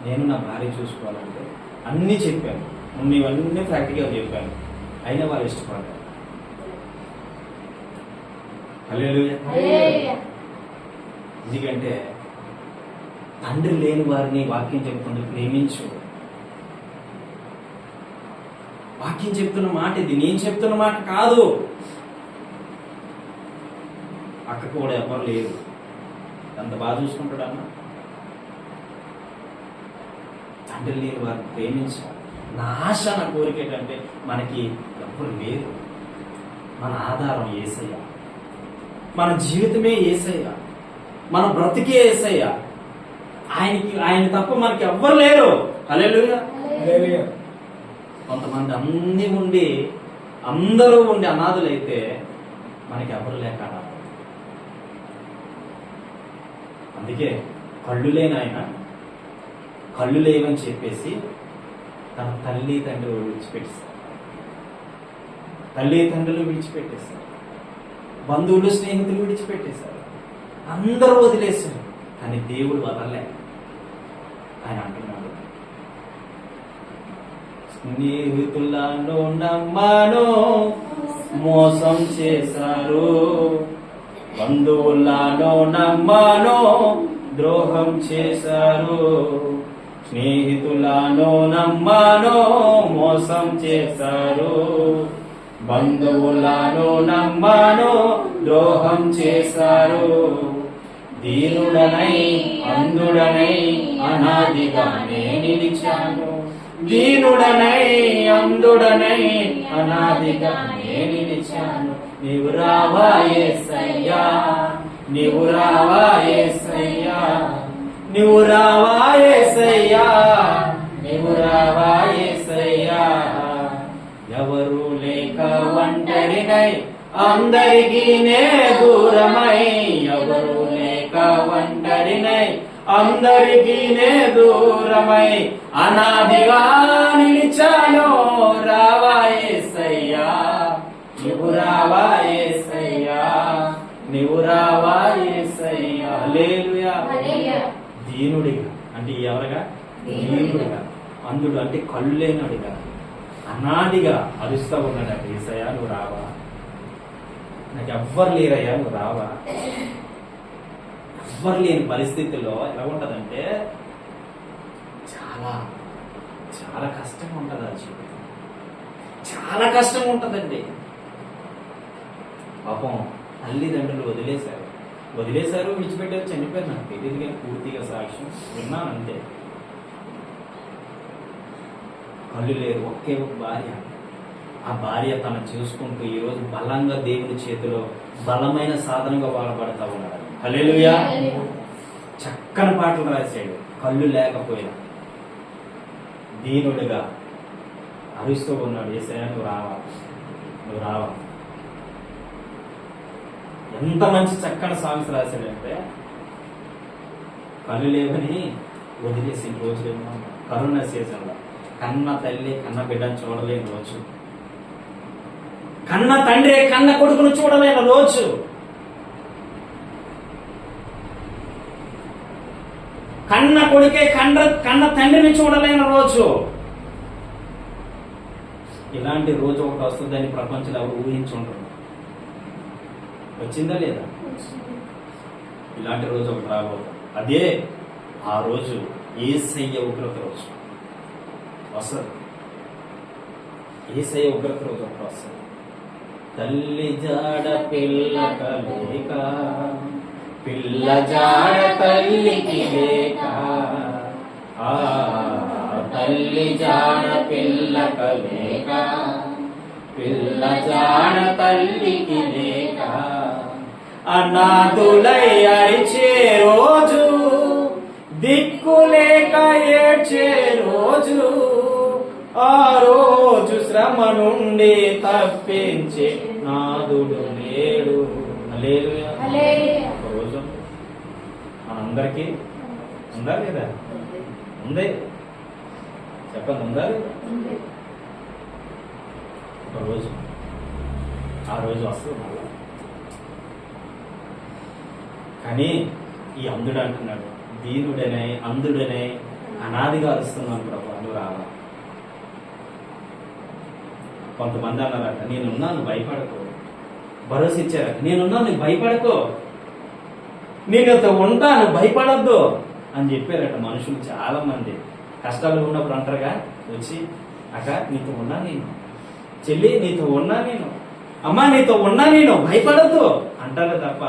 నేను నా భార్య చూసుకోవాలంటే అన్నీ చెప్పాను, ఇవన్నీ ప్రాక్టికల్గా చెప్పాను. అయినా వాళ్ళు ఇష్టపడ్డారు. హల్లెలూయా. ఎందుకంటే తండ్రి లేని వారిని వాక్యం చెప్తుంది ప్రేమించు. వాక్యం చెప్తున్న మాట ఇది, నేను చెప్తున్న మాట కాదు. అక్క కూడా ఎవరు లేరు, అంత బాగా చూసుకుంటాడు అన్న. తండ్రి లేని వారిని ప్రేమించాలి. నా ఆశ, నా కోరిక ఏంటంటే మనకి ఎవరు లేరు, మన ఆధారం యేసయ్య, మన జీవితమే యేసయ్య, మన బ్రతికే యేసయ్య. ఆయన తప్ప మనకి ఎవ్వరు లేరు. హల్లెలూయా. కొంతమంది అన్ని ఉండి అందరూ ఉండి అనాథులైతే మనకి ఎవరు లేక. అందుకే కళ్ళు లేని ఆయన కళ్ళు లేవని చెప్పేసి తన తల్లి తండ్రులు విడిచిపెట్టేస్తారు, తల్లి తండ్రులు విడిచిపెట్టేస్తారు, బంధువులు స్నేహితులు విడిచిపెట్టేశారు, అందరూ వదిలేశారు. కానీ దేవుడు వదలలే. ఆయన అంటున్నాడు, స్నేహితులను నమ్మాను మోసం చేశారు, బంధువులను నమ్మాను ద్రోహం చేశారు, స్నేహితులను నమ్మాను మోసం చేశారు, బంధువులను నమ్మాను ద్రోహం చేశారు. దీనుడనై అంధుడనై అనాదిగానే నిలిచాను, దీనుడనై అంధుడనై అనాదిగానే నిలిచాను. నీవు రావా యేసయ్యా, నీవు రావా యేసయ్యా, నీవు రావా యేసయ్యా, నీవు రావా యేసయ్యా. ఎవరు లేక ఒంటరినై అందరికీ నే దూరమై, ఎవరు లేక ఒంటరినై అందరికీ నే దూరమై అనాదిగా నిలిచాను. రావా యేసయ్యా, నీవు రావా యేసయ్యా, నీవు రావా యేసయ్యా. హల్లెలూయా. దీనుడిగా అంటే ఎవరుగా? దీనుడిగా. అంధుడు అంటే కళ్ళు లేనాడిగా, అనాదిగా అరుస్తా ఉన్నాడు. యేసయ్యా నువ్వు రావా, నాకు ఎవ్వరు లేరయ్యా నువ్వు రావా. ఎవ్వరు లేని పరిస్థితుల్లో ఎలా ఉంటుందంటే చాలా చాలా కష్టంగా ఉంటుంది. ఆ జీవితం చాలా కష్టంగా ఉంటుందండి. పాపం తల్లిదండ్రులు వదిలేశారు, విడిచిపెట్టారు, చనిపోయారు. నాకు తెలియదు కానీ పూర్తిగా సాక్ష్యం విన్నాను అంతే. కళ్ళు లేరు, ఒకే ఒక భార్య. ఆ భార్య తను చూసుకుంటూ ఈరోజు బలంగా దేవుని చేతిలో బలమైన సాధనంగా వాడబడతా ఉన్నాడు. హల్లెలూయా. చక్కని పాటలు రాశాడు. కళ్ళు లేకపోయినా దీనుడిగా అరుస్తూ ఉన్నాడు, యేసయ్యా నువ్వు రావా, నువ్వు రావా. ఎంత మంచి చక్కని సాంగ్స్ రాశాడంటే కళ్ళు లేవని వదిలేసిన రోజులేమో కరోనా సీజన్లో కన్న తల్లి కన్న బిడ్డను చూడలేని రోజు, కన్న తండ్రి కన్న కొడుకును చూడలేని రోజు, కన్న కొడుకే కన్న తండ్రిని చూడలేని రోజు. ఇలాంటి రోజు ఒకటి వస్తుందని ప్రపంచంలో ఎవరు ఊహించుంటారు. వచ్చిందా లేదా? ఇలాంటి రోజు ఒకటి రాబోతుంది. అదే ఆ రోజు యేసయ్య ఉగ్రత రోజు వస్తుంది. యేసయ్య ఉగ్రత రోజు ఒకటి వస్తుంది. తల్లి జాడ పిల్ల కలేక, పిల్ల జాడ తల్లికి లేక, ఆ తల్లి జాడ పిల్ల కలేక, పిల్ల జాడ తల్లికి లేక, అనాథులై అరిచే రోజు, దిక్కులేక ఏడ్చే రోజు, ఆ రోజు శ్రమ నుండి తప్పించే నాదుడు లేడు. హల్లెలూయా. ఒక రోజు మనందరికీ ఉందా లేదా? ఉంది. చెప్పండి, ఉందా లేదా? ఒక రోజు, ఆ రోజు వస్తుంది మళ్ళా. కానీ ఈ అంధుడు అంటున్నాడు, దీనుడనే అంధుడనే అనాదిగా అరుస్తున్నాను ప్రభు, నువ్వు రావా. కొంతమంది అన్నారట, నేనున్నాను భయపడకో. భరోసా ఇచ్చారట, నేనున్నాను నువ్వు భయపడకో, నేనుతో ఉంటాను భయపడద్దు అని చెప్పారట మనుషులు చాలా మంది. కష్టాలు ఉన్నప్పుడు అంటారుగా వచ్చి, అక్క నీతో ఉన్నా నేను, చెల్లి నీతో ఉన్నా నేను, అమ్మా నీతో ఉన్నా నేను, భయపడద్దు అంటారు తప్ప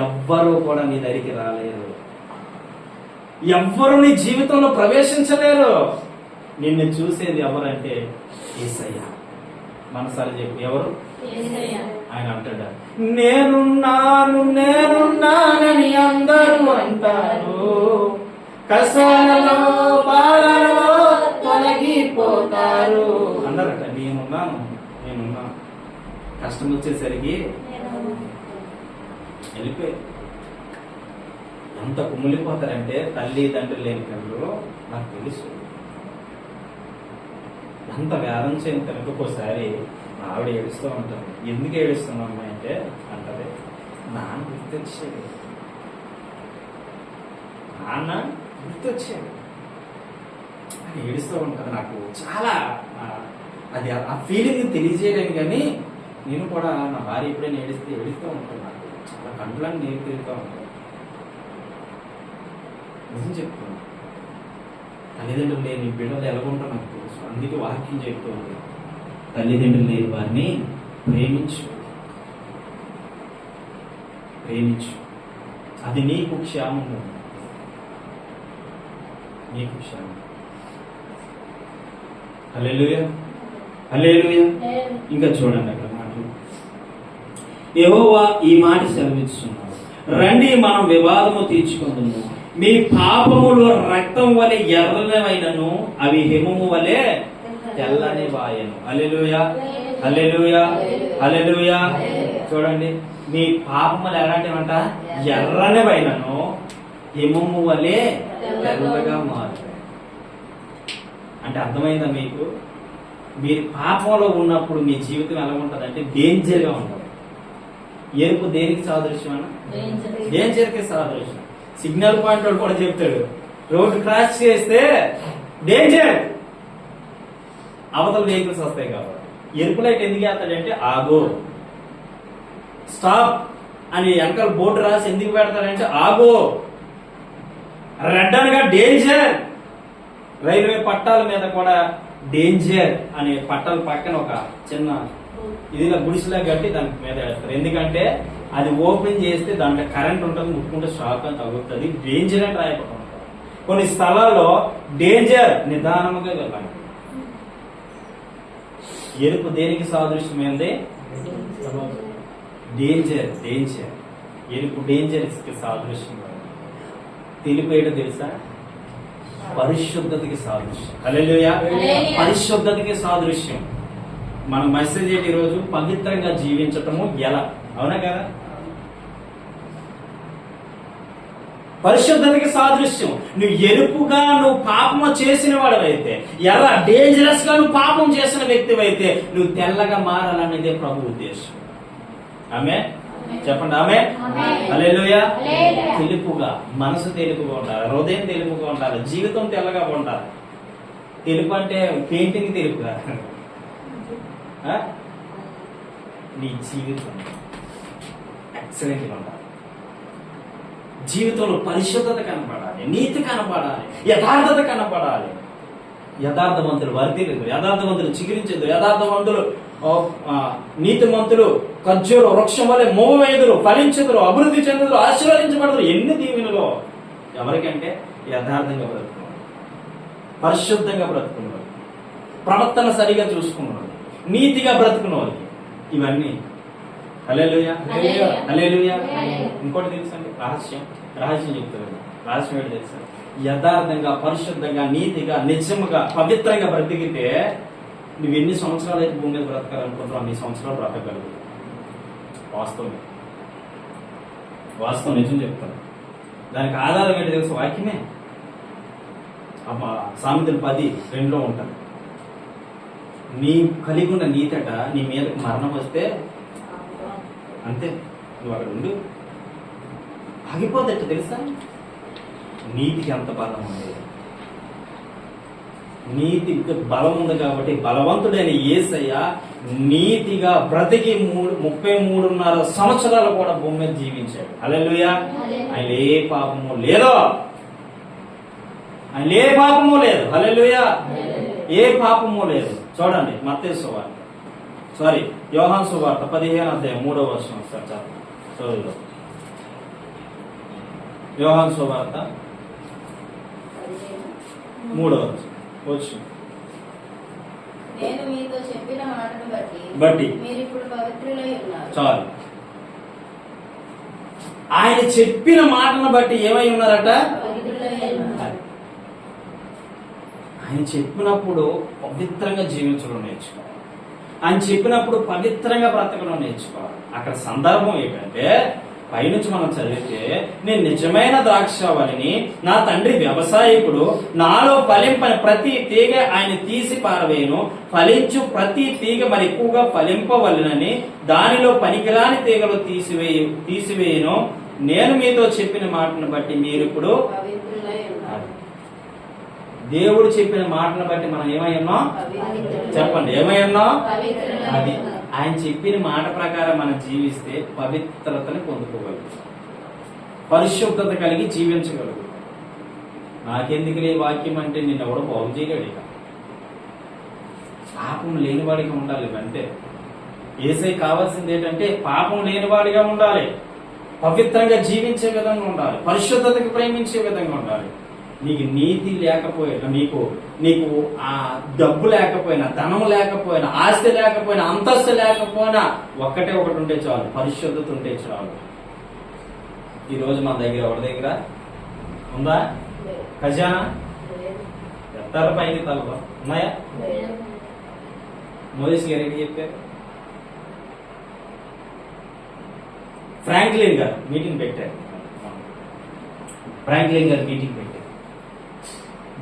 ఎవ్వరూ కూడా నీ దగ్గరికి రాలేరు. ఎవ్వరు నీ జీవితంలో ప్రవేశించలేరు. నిన్ను చూసేది ఎవరంటే యేసయ్య. మనసారి చెప్పు, ఎవరు? ఆయన అంటాడు, నేనున్నాను నేనున్నానని అందరూ అంటారు, కష్టాలలో బాధలలో తొలగిపోతారు అన్నారట. నేనున్నాను నేనున్నాను. కష్టం వచ్చేసరికి వెళ్ళిపోయి ఎంత కుమిలిపోతారంటే తల్లి తండ్రి లేని పిల్లలు నాకు తెలుసు. ఎంత వేదన చేయని కనుక ఒకసారి ఆవిడ ఏడుస్తూ ఉంటాను. ఎందుకు ఏడుస్తున్నామ్మా అంటే అంటది, నాన్న గుర్తొచ్చేది, నాన్న గుర్తొచ్చేది అని ఏడుస్తూ ఉంటాను. నాకు చాలా అది ఆ ఫీలింగ్ తెలియజేయలేను, కానీ నేను కూడా నా భార్య ఎప్పుడైనా ఏడుస్తూ ఉంటాను. నాకు చాలా కంట్లని నీరు తిరుగుతూ ఉంటాను. నిజం చెప్తున్నాను. తల్లిదండ్రులు లేని బిడ్డలు ఎలాగుంటారో నాకు తెలుసు. అందుకే వాక్యం చెప్తూ ఉంది, తల్లిదండ్రులు లేని వారిని ప్రేమించు, ప్రేమించు, అది నీకు క్షేమం, నీకు క్షేమం. హల్లెలూయా, హల్లెలూయా. ఇంకా చూడండి అక్కడ మాటలు, యెహోవా ఈ మాట సెలవిస్తున్నాడు, రండి మనం వివాదము తీర్చుకుందాము. మీ పాపములు రక్తం వలె ఎర్రనివైనను అవి హిమము వలె తెల్లని వాయను. హల్లెలూయా, హల్లెలూయా, హల్లెలూయా. చూడండి, మీ పాపములు ఎలాంటివంట? ఎర్రనివైనను హిమము వలె తెల్లగా మారుతాయి. అంటే అర్థమైందా మీకు? మీరు పాపంలో ఉన్నప్పుడు మీ జీవితం ఎలా ఉంటుంది అంటే డేంజర్గా ఉంటుంది. ఎరుపు దేనికి సాదృశ్యం అన్న? డేంజర్కి సాదృశ్యం. సిగ్నల్ పాయింట్ వాడు కూడా చెప్తాడు, రోడ్డు క్రాస్ చేస్తే డేంజర్, అవతల వెహికల్స్ వస్తాయి కాబట్టి. ఎరుపు లైట్ ఎందుకు వేస్తాడంటే ఆగు, స్టాప్ అని వెనకాల బోర్డు రాసి ఎందుకు పెడతాడంటే ఆగు. రెడ్ అనగా డేంజర్. రైల్వే పట్టాల మీద కూడా డేంజర్ అనే పట్టాల పక్కన ఒక చిన్న ఇదిలా గుడిసెలా కట్టి దాని మీద వేస్తారు. ఎందుకంటే అది ఓపెన్ చేస్తే దాంట్లో కరెంట్ ఉంటుంది, ముట్టుకుంటే షాక్ అని తగ్గుతుంది, డేంజర్ అని రాయకుండా ఉంటుంది. కొన్ని స్థలాల్లో డేంజర్, నిదానంగా వెళ్ళాలి. ఎరుపు దేనికి సాదృశ్యమైంది? డేంజర్. ఎరుపు డేంజర్స్ కి సాదృశ్యం. తెలుపు ఏంటో తెలుసా? పరిశుద్ధతకి సాదృశ్యం. హల్లెలూయా. పరిశుద్ధతకి సాదృశ్యం. మన మెసేజ్ ఏంటి ఈరోజు? పవిత్రంగా జీవించటము ఎలా, అవునా కదా? పరిశుద్ధతకి సాదృశ్యం. నువ్వు ఎరుపుగా నువ్వు పాపము చేసిన వాడవైతే, ఎర్ర డేంజరస్ గా నువ్వు పాపం చేసిన వ్యక్తివైతే, నువ్వు తెల్లగా మారాలనేదే ప్రభు ఉద్దేశం. ఆమె చెప్పండి. ఆమె హల్లెలూయా. తెలుపుగా, మనసు తెలుపుగా ఉండాలి, హృదయం తెలుపుగా ఉండాలి, జీవితం తెల్లగా ఉండాలి. తెలుపు అంటే పెయింటింగ్ తెలుపుగా, నీ జీవితం ఎక్సలెంట్గా ఉండాలి. జీవితంలో పరిశుద్ధత కనపడాలి, నీతి కనపడాలి, యథార్థత కనపడాలి. యథార్థవంతులు వర్ధిల్లుదు, యథార్థవంతులు చిగురించదు, యథార్థవంతులు నీతిమంతులు ఖర్జూరు వృక్షం వలె మోవేదురు, ఫలించుదురు, అభివృద్ధి చెందుదురు, ఆశీర్వదించబడదురు. ఎన్ని దీవెనలో ఎవరికంటే యథార్థంగా బ్రతుకున్నారు, పరిశుద్ధంగా బ్రతుకున్నారు, ప్రవర్తన సరిగా చూసుకున్నారు, నీతిగా బ్రతుకున్నారు. ఇవన్నీ హల్లెలూయా. హల్లెలూయా. ఇంకోటి తెలుసండి, రహస్యం చెప్తారు. రహస్యం ఏంటి తెలుసా? యథార్థంగా, పరిశుద్ధంగా, నీతిగా, నిజముగా, పవిత్రంగా బ్రతికితే నువ్వు ఎన్ని సంవత్సరాలు అయితే భూమి మీద బ్రతకాలనుకుంటున్నావు అన్ని సంవత్సరాలు బ్రతకగలవు. వాస్తవం నిజం చెప్తాను. దానికి ఆధారం ఏంటి తెలుసు? వాక్యమే. సామెతలు 10:2 ఉంటాను. నీ కలిగి ఉన్న నీతట నీ మీదకి మరణం వస్తే అంతే, నువ్వు అక్కడ ఉండు, ఆగిపోతట. తెలుసా నీతికి ఎంత బలం ఉంది? నీతికి బలం ఉంది కాబట్టి బలవంతుడైన యేసయ్య నీతిగా బ్రతికి 33.5 సంవత్సరాలు కూడా భూమి మీద జీవించాడు. హల్లెలూయా. ఆయన ఏ పాపము లేదు, ఆయన ఏ పాపము లేదు. హల్లెలూయా. ఏ పాపము లేదు. చూడండి మత్తయి సువార్త, యోహాను సువార్త 15:3 చదువులో. యోహాను సువార్త 3 నేను మీతో చెప్పిన మాటను బట్టి మీరు ఇప్పుడు పవిత్రులై ఉన్నారు. చాలు. ఆయన చెప్పిన మాటను బట్టి ఏమై ఉన్నారట? ఆయన చెప్పినప్పుడు పవిత్రంగా జీవించడం నేర్చుకోవాలి. ఆయన చెప్పినప్పుడు పవిత్రంగా బ్రతకడం నేర్చుకోవాలి. అక్కడ సందర్భం ఏంటంటే, పైనుంచి మనం చదివితే, నేను నిజమైన ద్రాక్షావళిని, నా తండ్రి వ్యవసాయకుడు, నాలో ఫలింపని ప్రతి తీగ ఆయన తీసి పారవేయను, ఫలించు ప్రతి తీగ మరి ఎక్కువగా ఫలింపవలెనని దానిలో పనికిరాని తీగలు తీసివేయను. నేను మీతో చెప్పిన మాటను బట్టి మీరు ఇప్పుడు దేవుడు చెప్పిన మాటను బట్టి మనం ఏమై ఉన్నాం? చెప్పండి, ఏమై ఉన్నాం? అది ఆయన చెప్పిన మాట ప్రకారం మనం జీవిస్తే పవిత్రతని పొందుకోగలుగుతాం, పరిశుద్ధత కలిగి జీవించగలుగుతాం. నాకెందుకులే వాక్యం అంటే నిన్ను ఎవడో బాగు చేయలేడు. ఇక పాపం లేనివాడిగా ఉండాలి. అంటే యేసయ్య కావాల్సింది ఏంటంటే పాపం లేనివాడిగా ఉండాలి, పవిత్రంగా జీవించే విధంగా ఉండాలి, పరిశుద్ధతకు ప్రేమించే విధంగా ఉండాలి. నీకు నీతి లేకపోయినా, నీకు ఆ డబ్బు లేకపోయినా, ధనం లేకపోయినా, ఆస్తి లేకపోయినా, అంతస్తు లేకపోయినా ఒకటి ఉంటే చాలు, పరిశుద్ధత ఉంటే చాలు. ఈరోజు మన దగ్గర ఎవరి దగ్గర ఉందా ఖజానా? ఎత్తారు పైకి తలపా ఉన్నాయా? మోదీస్ గారు ఏంటి చెప్పారు? ఫ్రాంక్లిన్ గారు మీటింగ్ పెట్టారు.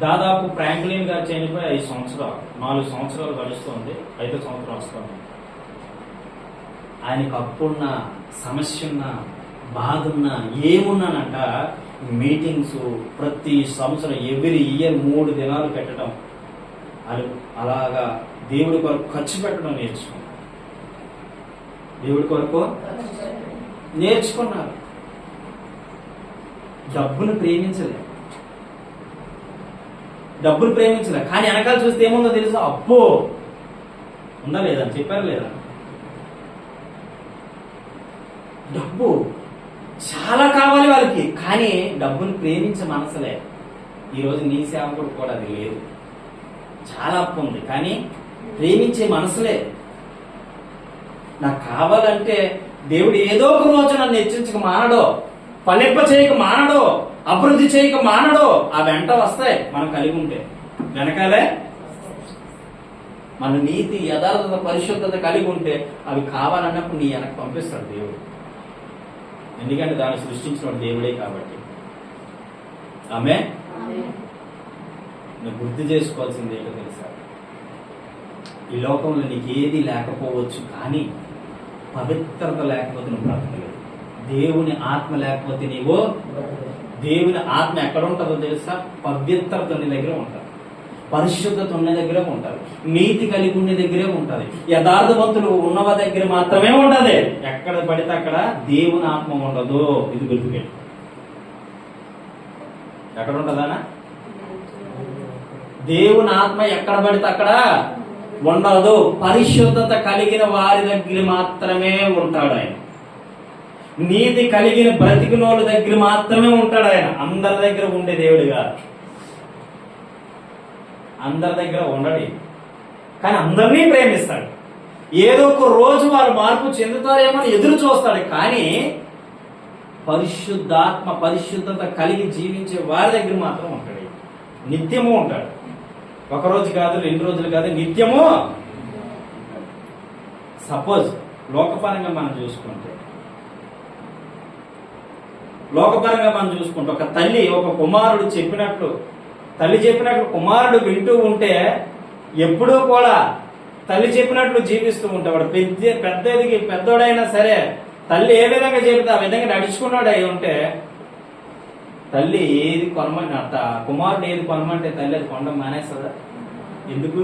దాదాపు ఫ్రాంక్లిన్ గారు చనిపోయి 5 సంవత్సరాలు, 4 సంవత్సరాలు గడుస్తుంది, 5వ సంవత్సరం వస్తుంది. ఆయనకు అప్పున్న, సమస్య ఉన్న, బాధ ఉన్నా, ఏమున్నానంట మీటింగ్స్ ప్రతి సంవత్సరం ఎవ్రీ ఇయర్ 3 దినాలు పెట్టడం, అలాగా దేవుడి కొరకు ఖర్చు పెట్టడం నేర్చుకున్నారు. డబ్బును ప్రేమించలే, కానీ వెనకాల చూస్తే ఏముందో తెలుసా? అబ్బో ఉందా లేదా? చెప్పారు లేదా? డబ్బు చాలా కావాలి వాళ్ళకి, కానీ డబ్బును ప్రేమించే మనసులే. ఈరోజు నీ సేవకుడు కూడా అది లేదు. చాలా అప్పు ఉంది, కానీ ప్రేమించే మనసులే. నాకు కావాలంటే దేవుడు ఏదో ఒక రోజు నన్ను హెచ్చించక మానడో, ఫలింప చేయక మానడో, అభివృద్ధి చేయక మానడో. ఆ వెంట వస్తాయి మనం కలిగి ఉంటే, వెనకాలే మన నీతి, యథార్థత, పరిశుద్ధత కలిగి ఉంటే అవి కావాలన్నప్పుడు నీ వెనక్కి పంపిస్తాడు దేవుడు. ఎందుకంటే దాన్ని సృష్టించిన దేవుడే కాబట్టి. ఆమె నువ్వు గుర్తు చేసుకోవాల్సింది ఏంటో తెలుసా? ఈ లోకంలో నీకు ఏది లేకపోవచ్చు, కానీ పవిత్రత లేకపోతే నువ్వు బ్రతకలేవు. దేవుని ఆత్మ లేకపోతే నీవు, దేవుని ఆత్మ ఎక్కడ ఉంటుందో తెలుసా? పవిత్రత నీ దగ్గర ఉంటుంది, పరిశుద్ధత ఉన్న దగ్గరే ఉంటుంది, నీతి కలిగి ఉండే దగ్గరే ఉంటుంది, యథార్థవంతులు ఉన్నవ దగ్గర మాత్రమే ఉంటుంది. ఎక్కడ పడితే అక్కడ దేవుని ఆత్మ ఉండదు. ఇది గుర్తుపెట్టు. ఎక్కడ ఉంటుందా? దేవుని ఆత్మ ఎక్కడ పడితే అక్కడ ఉండదు. పరిశుద్ధత కలిగిన వారి దగ్గర మాత్రమే ఉంటాడు ఆయన. నీతి కలిగిన బ్రతికినోళ్ళ దగ్గర మాత్రమే ఉంటాడు ఆయన. అందరి దగ్గర ఉండే దేవుడు కాదు, అందరి దగ్గర ఉండడు. కానీ అందరినీ ప్రేమిస్తాడు. ఏదో ఒక రోజు వాళ్ళు మార్పు చెందుతారేమో ఎదురు చూస్తాడు. కానీ పరిశుద్ధాత్మ, పరిశుద్ధత కలిగి జీవించే వారి దగ్గర మాత్రం ఉంటాడు. నిత్యము ఉంటాడు. ఒక రోజు కాదు, 2 రోజులు కాదు, నిత్యము. సపోజ్ లోకపరంగా మనం చూసుకుంటే ఒక తల్లి, ఒక కుమారుడు చెప్పినట్లు, తల్లి చెప్పినట్లు కుమారుడు వింటూ ఉంటే ఎప్పుడూ కూడా తల్లి చెప్పినట్లు జీవిస్తూ ఉంటాడు. పెద్దోడైనా సరే తల్లి ఏ విధంగా చెబితే ఆ విధంగా నడుచుకున్నాడు అయి ఉంటే, తల్లి ఏది కొనమంటే అట్ట కుమారుడు ఏది కొనమంటే తల్లి అది కొనడం మానేస్తుందా? ఎందుకు?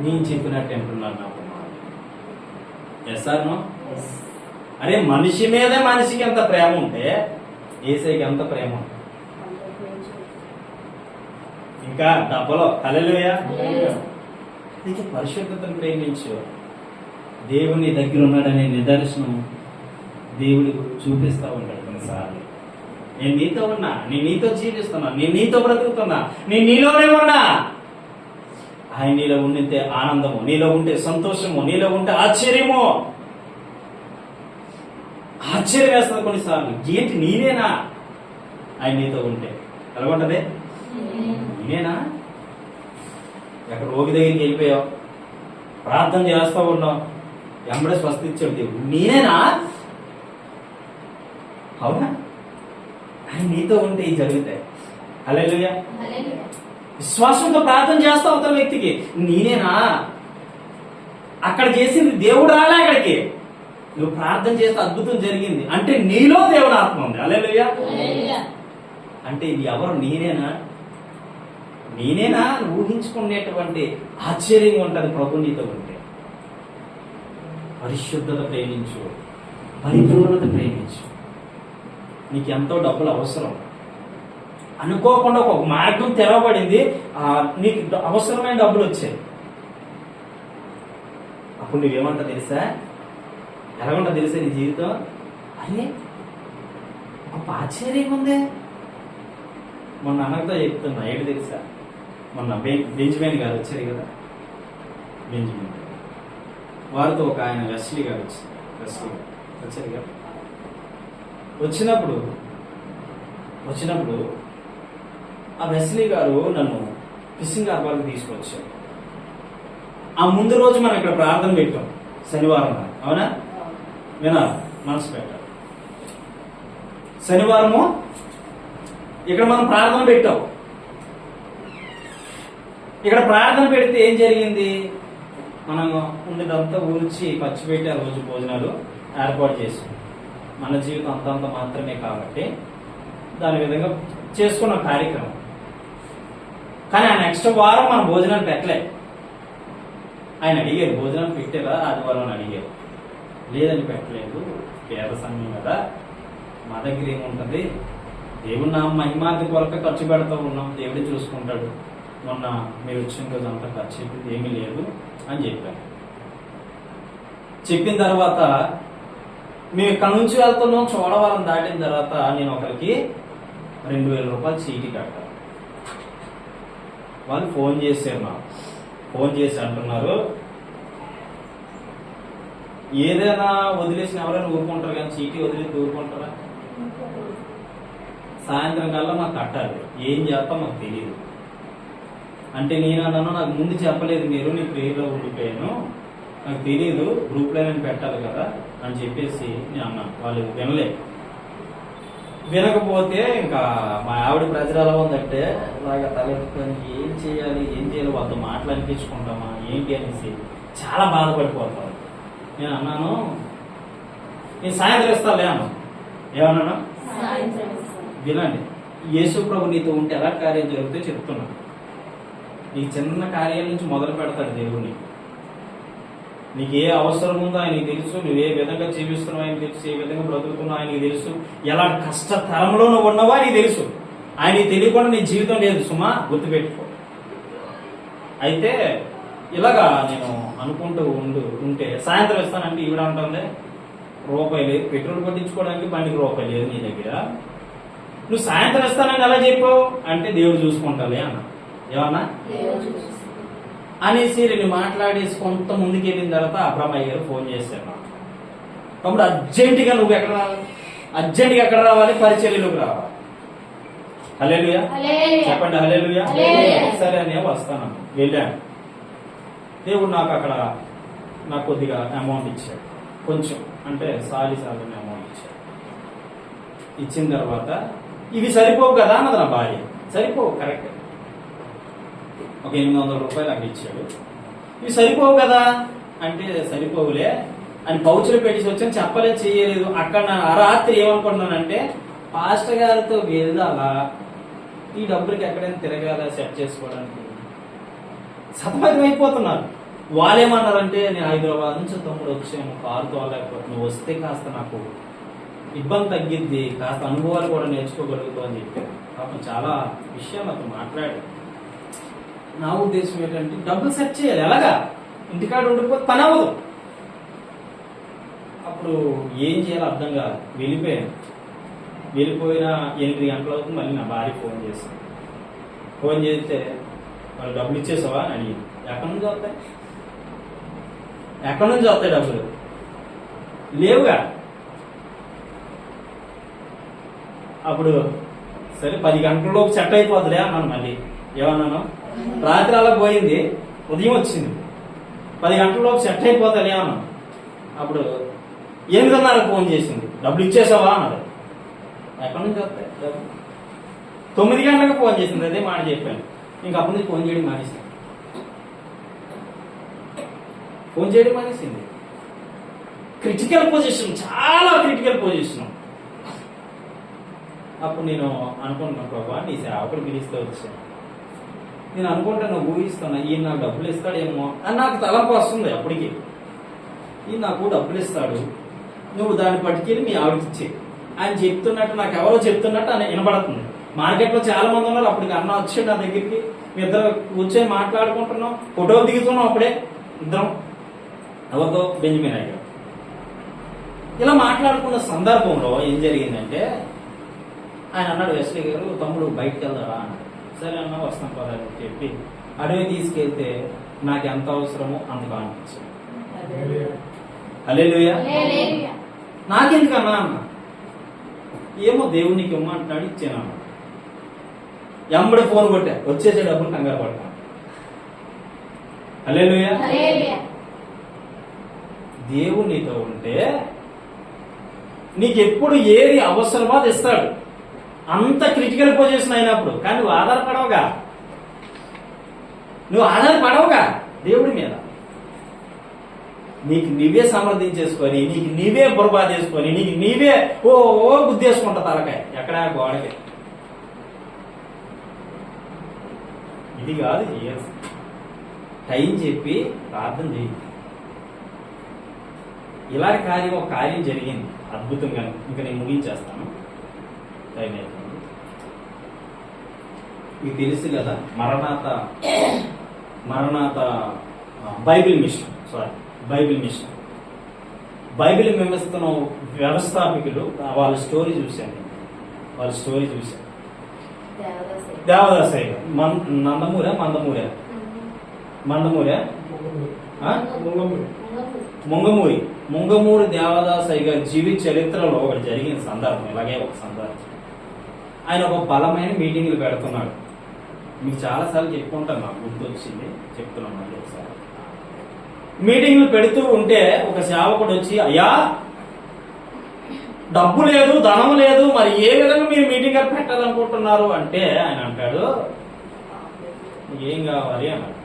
నేను చెప్పినట్టు అంటున్నాను నా కుమారుడు. Yes or no? అరే మనిషి మీద మనిషికి ఎంత ప్రేమ ఉంటే యేసయ్యకి ఎంత ప్రేమ ఉంటుంది? ఇంకా డబ్బలో హల్లెలూయా. నీకు పరిశుద్ధతను ప్రేమించు. దేవుని దగ్గర ఉన్నాడనే నిదర్శనం దేవుడు చూపిస్తా ఉంటాడు కొన్నిసార్లు. నేను నీతో ఉన్నా, నేను నీతో జీవిస్తున్నా, నేను నీతో బ్రతుకుతున్నా, నేను నీలోనే ఉన్నా. ఆయన నీలో ఉండితే ఆనందము, నీలో ఉంటే సంతోషము, నీలో ఉంటే ఆశ్చర్యము. ఆశ్చర్యం వేస్తుంది కొన్నిసార్లు. ఏంటి నేనేనా? ఆయన నీతో ఉంటే ఎలా ఉంటది? నేనేనా? ఎక్కడ రోగి దగ్గరికి వెళ్ళిపోయావు, ప్రార్థన చేస్తా ఉన్నావు, ఎంబడే స్వస్థ ఇచ్చాడు దేవుడు. నేనేనా? అవునా? ఆయన నీతో ఉంటే ఇవి జరుగుతాయి. హల్లెలూయా. విశ్వాసంతో ప్రార్థన చేస్తా అవుతాం వ్యక్తికి. నేనేనా? అక్కడ చేసింది దేవుడు రాలే అక్కడికి. నువ్వు ప్రార్థన చేస్తే అద్భుతం జరిగింది అంటే నీలో దేవుని ఆత్మ ఉంది. హల్లెలూయా. అంటే ఇది ఎవరు? నేనేనా ఊహించుకునేటువంటి ఆశ్చర్యంగా ఉంటుంది ప్రభు నీతో ఉంటే. పరిశుద్ధత ప్రేమించు, పరిపూర్ణత ప్రేమించు. నీకు ఎంతో డబ్బులు అవసరం, అనుకోకుండా ఒక మార్గం తెరవబడింది, నీకు అవసరమైన డబ్బులు వచ్చాయి. అప్పుడు నువ్వేమంటా తెలుసా? ఎలాగుంటా తెలుసా నీ జీవితం? అరే ఒక ఆశ్చర్యం ఉంది. మొన్న అన్నతో చెప్తున్నా ఏంటి తెలుసా? మొన్న బెంజమిన్ గారు వచ్చారు కదా, బెంజమిన్ వారితో ఒక ఆయన వెస్లీ గారు వచ్చారు కదా. వచ్చినప్పుడు ఆ వెస్లీ గారు నన్ను ఫిషింగ్ హార్బర్కి తీసుకొచ్చారు. ఆ ముందు రోజు మనం ఇక్కడ ప్రార్థన పెట్టాం, శనివారం. అవునా? వినాలి, మనసు పెట్టాలి. శనివారము ఇక్కడ మనం ప్రార్థన పెట్టాం. ఇక్కడ ప్రార్థన పెడితే ఏం జరిగింది? మనం ఉండేదంతా ఊడ్చి ఖర్చు పెట్టి ఆ రోజు భోజనాలు ఏర్పాటు చేసాం. మన జీవితం అంతంత మాత్రమే కాబట్టి దాని విధంగా చేసుకున్న కార్యక్రమం. కానీ ఆ నెక్స్ట్ వారం మనం భోజనాలు పెట్టలే. ఆయన అడిగారు, భోజనాలు పెట్టారా ఆదివారం అని అడిగారు. లేదని పెట్టలేదు, పేద సమయం కదా, మా దగ్గర ఏముంటుంది, దేవుడు నా మహిమార్థి కొరకు ఖర్చు పెడతా ఉన్నాం, దేవుడే చూసుకుంటాడు, మొన్న మీరు వచ్చిన రోజు అంతా ఖర్చు చెప్పింది ఏమీ లేదు అని చెప్పాను. చెప్పిన తర్వాత మేము ఇక్కడ నుంచి వెళ్తున్నాం, చోడవరం దాటిన తర్వాత నేను ఒకరికి 2000 రూపాయలు చీటీ కట్టాను. వాళ్ళు ఫోన్ చేశారు నాకు, ఫోన్ చేసి అంటున్నారు, ఏదైనా వదిలేసిన ఎవరైనా ఊరుకుంటారు కానీ చీటీ వదిలేసి ఊరుకుంటారా? సాయంత్రం కల్లా మాకు కట్టాలి, ఏం చేస్తాం మాకు తెలియదు అంటే నేను అన్నాను, నాకు ముందు చెప్పలేదు మీరు, నీ ప్రేయర్లో ఉండిపోయాను, నాకు తెలియదు, గ్రూప్లో నేను పెట్టాలి కదా అని చెప్పేసి నేను అన్నాను. వాళ్ళు వినలేదు. వినకపోతే ఇంకా మా ఆవిడ ప్రజలు ఎలా ఉందంటే అలాగా తలెత్తుకొని ఏం చేయాలి వాళ్ళతో మాటలు అనిపించుకుంటామా ఏంటి అనేసి చాలా బాధపడిపోతారు. నేను అన్నాను, నేను సాయంత్రం ఇస్తాలే అన్నా. ఏమన్నాను? వినండి, యేసు ప్రభు నీతో ఉంటే ఎలా కార్యం జరుగుతుందో చెప్తున్నాను. ఈ చిన్న కార్యాల నుంచి మొదలు పెడతాడు దేవుడిని. నీకు ఏ అవసరం ఉందో ఆయనకి తెలుసు, నువ్వు ఏ విధంగా జీవిస్తున్నావు ఆయనకి తెలుసు, ఏ విధంగా బ్రతుకుతున్నావు ఆయనకి తెలుసు, ఎలా కష్టతరంలో నువ్వు ఉన్నావో ఆయనకి తెలుసు. ఆయనకి తెలియకుండా నీ జీవితం లేదు సుమా, గుర్తుపెట్టుకో. అయితే ఇలాగా నేను అనుకుంటూ ఉంటే సాయంత్రం ఇస్తానంటే ఈవిడ ఉంటుంది, రూపాయి లేదు, పెట్రోల్ పట్టించుకోవడానికి బండికి రూపాయి లేదు నీ దగ్గర, నువ్వు సాయంత్రం ఇస్తానని ఎలా చెప్పావు అంటే దేవుడు చూసుకుంటాలే అన్న. ఏమన్నా అనేసి నేను మాట్లాడేసి కొంత ముందుకు వెళ్ళిన తర్వాత అబ్రహ్మయ్య గారు ఫోన్ చేశారు. కాబట్టి అర్జెంటుగా నువ్వు ఎక్కడ రావాలి, అర్జెంటుగా ఎక్కడ రావాలి, పరిచర్యలోకి రావాలి. హల్లెలూయా చెప్పండి, హల్లెలూయా. సరే అని వస్తాను, వెళ్ళాను. దేవుడు నాకు కొద్దిగా అమౌంట్ ఇచ్చాడు, కొంచెం అంటే సాలి అమౌంట్ ఇచ్చాడు. ఇచ్చిన తర్వాత ఇవి సరిపోవు కదా అన్నది నా భార్య. సరిపోవు, కరెక్ట్. ఒక 800 రూపాయలు అక్కడ ఇచ్చాడు. ఇవి సరిపోవు కదా అంటే సరిపోవులే అని పౌచులు పెట్టేసి వచ్చాను, చెప్పలేదు, చేయలేదు. అక్కడ ఆ రాత్రి ఏమనుకుంటున్నానంటే పాస్టర్ గారితో వెళ్ళాలా, ఈ డబ్బులకి ఎక్కడైనా తిరగాల సెట్ చేసుకోవడానికి సతమతం అయిపోతున్నారు. వాళ్ళేమన్నారంటే నేను హైదరాబాద్ నుంచి తమ్ముడు వచ్చాము, కారు తోలేకపోతే నువ్వు వస్తే కాస్త నాకు ఇబ్బంది తగ్గిద్ది, కాస్త అనుభవాలు కూడా నేర్చుకోగలుగుతావు అని చెప్పి పాపం చాలా విషయాలు నాతో మాట్లాడారు. నా ఉద్దేశం ఏంటంటే డబ్బులు సెట్ చేయాలి, ఎలాగా ఇంటికాడ ఉండిపోతే పని అవ్వదు. అప్పుడు ఏం చేయాలో అర్థం కాదు, వెళ్ళిపోయాను. వెళ్ళిపోయిన 8 గంటల అవుతుంది, మళ్ళీ నా భార్య ఫోన్ చేశాను. ఫోన్ చేస్తే వాళ్ళు డబ్బులు ఇచ్చేసావా అని అడిగింది. ఎక్కడి నుంచి వస్తాయి డబ్బులు? లేవుగా. అప్పుడు సరే 10 గంటలలోపు సెట్ అయిపోతుందిలే అన్నాను. మళ్ళీ ఏమన్నాను, రాత్రి అలా పోయింది, ఉదయం వచ్చింది, 10 గంటలలోపు సెట్ అయిపోతాలే అన్నాను. అప్పుడు 8:30 ఫోన్ చేసింది, డబ్బులు ఇచ్చేసావా అన్నది. ఎక్కడి నుంచి వస్తాయి డబ్బులు? 9 గంటలకు ఫోన్ చేసింది, అదే మాట చెప్పాను. ఇంక అప్పటి నుంచి ఫోన్ చేయడం మానేసింది. క్రిటికల్ పొజిషన్, చాలా క్రిటికల్ పొజిషన్. అప్పుడు నేను అనుకుంటున్నా, ప్రభా నీ సేవకుడు పిలిస్తే వచ్చాను. నేను అనుకుంటాను, ఊహిస్తున్నా ఈయన నాకు డబ్బులు ఇస్తాడేమో అని నాకు తలంపు వస్తుంది. అప్పటికి ఈయన నాకు డబ్బులు ఇస్తాడు, నువ్వు దాన్ని పట్టుకెళ్ళి మీ ఆవిడకి ఇచ్చే అని చెప్తున్నట్టు, నాకు ఎవరో చెప్తున్నట్టు అని వినపడుతుంది. మార్కెట్లో చాలా మంది ఉన్నారు. అప్పటికి అన్న వచ్చాడు నా దగ్గరికి, మీ ఇద్దరు కూర్చొని మాట్లాడుకుంటున్నాం, ఫోటోలు దిగుతున్నాం. అప్పుడే ఇద్దరం, ఎవరితో, బెంజమిన్ అయ్యారు. ఇలా మాట్లాడుకున్న సందర్భంలో ఏం జరిగిందంటే ఆయన అన్నాడు, వెస్లీ గారు తమ్ముడు బయటకు వెళ్దారా అన్నాడు. సరే అన్న వస్తాం పదా అని చెప్పి అడవి తీసుకెళ్తే నాకు ఎంత అవసరమో అంతగా అనిపించింది. హల్లెలూయా. నాకెందుకన్నా అన్న, ఏమో దేవునికి ఇమ్మంటున్నాడు, ఇచ్చాను. ఎంబడి ఫోన్ కొట్టా, వచ్చేసే డబ్బులు కంగారు పడతాను. హల్లెలూయా. దేవుడు నీతో ఉంటే నీకు ఎప్పుడు ఏది అవసరమో అది ఇస్తాడు. అంత క్రిటికల్ పొజిషన్ అయినప్పుడు. కానీ నువ్వు ఆధారపడవుగా దేవుడి మీద. నీకు నీవే సమర్థించేసుకొని, నీకు నీవే బుర్బాదేసుకొని, నీకు నీవే ఓ గుద్దేసుకుంటా తలకాయ ఎక్కడ గోడకి. ఇది కాదు చేయాల్సి. టైం చెప్పి ప్రార్థన చేయి. ఇలాంటి ఒక కార్యం జరిగింది అద్భుతంగా. ఇంకా నేను ముగించేస్తాను, టైం అయిపోయింది. మీకు తెలుసు కదా, మరణాత బైబిల్ మిషన్ వ్యవస్థాపకులు వాళ్ళ స్టోరీ చూశాను. దేవదాసయ్య మందమూరా మందమూరే ముంగమూరి ముంగమూరి దేవదాసయ్య గారి జీవిత చరిత్రలో ఒకటి జరిగిన సందర్భం, ఇలాగే ఒక సందర్భం. ఆయన ఒక బలమైన మీటింగ్లు పెడుతున్నాడు. మీకు చాలాసార్లు చెప్పుకుంటాను, నాకు గుర్తొచ్చింది, చెప్తున్నాను మళ్ళీ ఒకసారి. మీటింగ్లు పెడుతూ ఉంటే ఒక సేవకుడు వచ్చి, అయ్యా డబ్బు లేదు, ధనం లేదు, మరి ఏ విధంగా మీరు మీటింగ్ పెట్టాలనుకుంటున్నారు అంటే ఆయన అంటాడు, ఏం కావాలి అన్నాడు.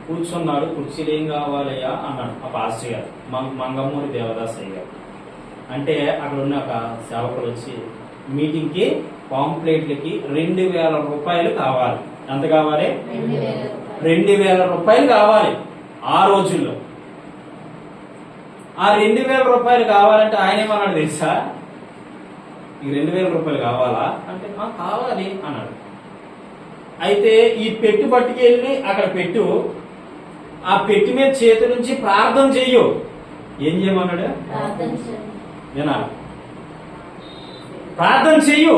కూర్చున్నాడు, కుర్చీలు ఏం కావాలయ్యా అన్నాడు ఆ పాస్టర్ గారు, మంగమూరి దేవదాసయ్య గారు. అంటే అక్కడ ఉన్న ఒక సేవకుడు వచ్చి, మీటింగ్కి పాంప్లెట్లకి 2000 రూపాయలు కావాలి. ఎంత కావాలి? 2000 రూపాయలు కావాలి ఆ రోజుల్లో. ఆ 2000 రూపాయలు కావాలంటే ఆయన ఏమన్నాడు తెలుసా? ఈ 2000 రూపాయలు కావాలా అంటే కావాలి అన్నాడు. అయితే ఈ పెట్టు పట్టుకెళ్ళి అక్కడ పెట్టు, ఆ పెట్టి మీద చేతి నుంచి ప్రార్థన చెయ్యు. ఏం చేయమన్నాడు? వినాలి. ప్రార్థన చెయ్యు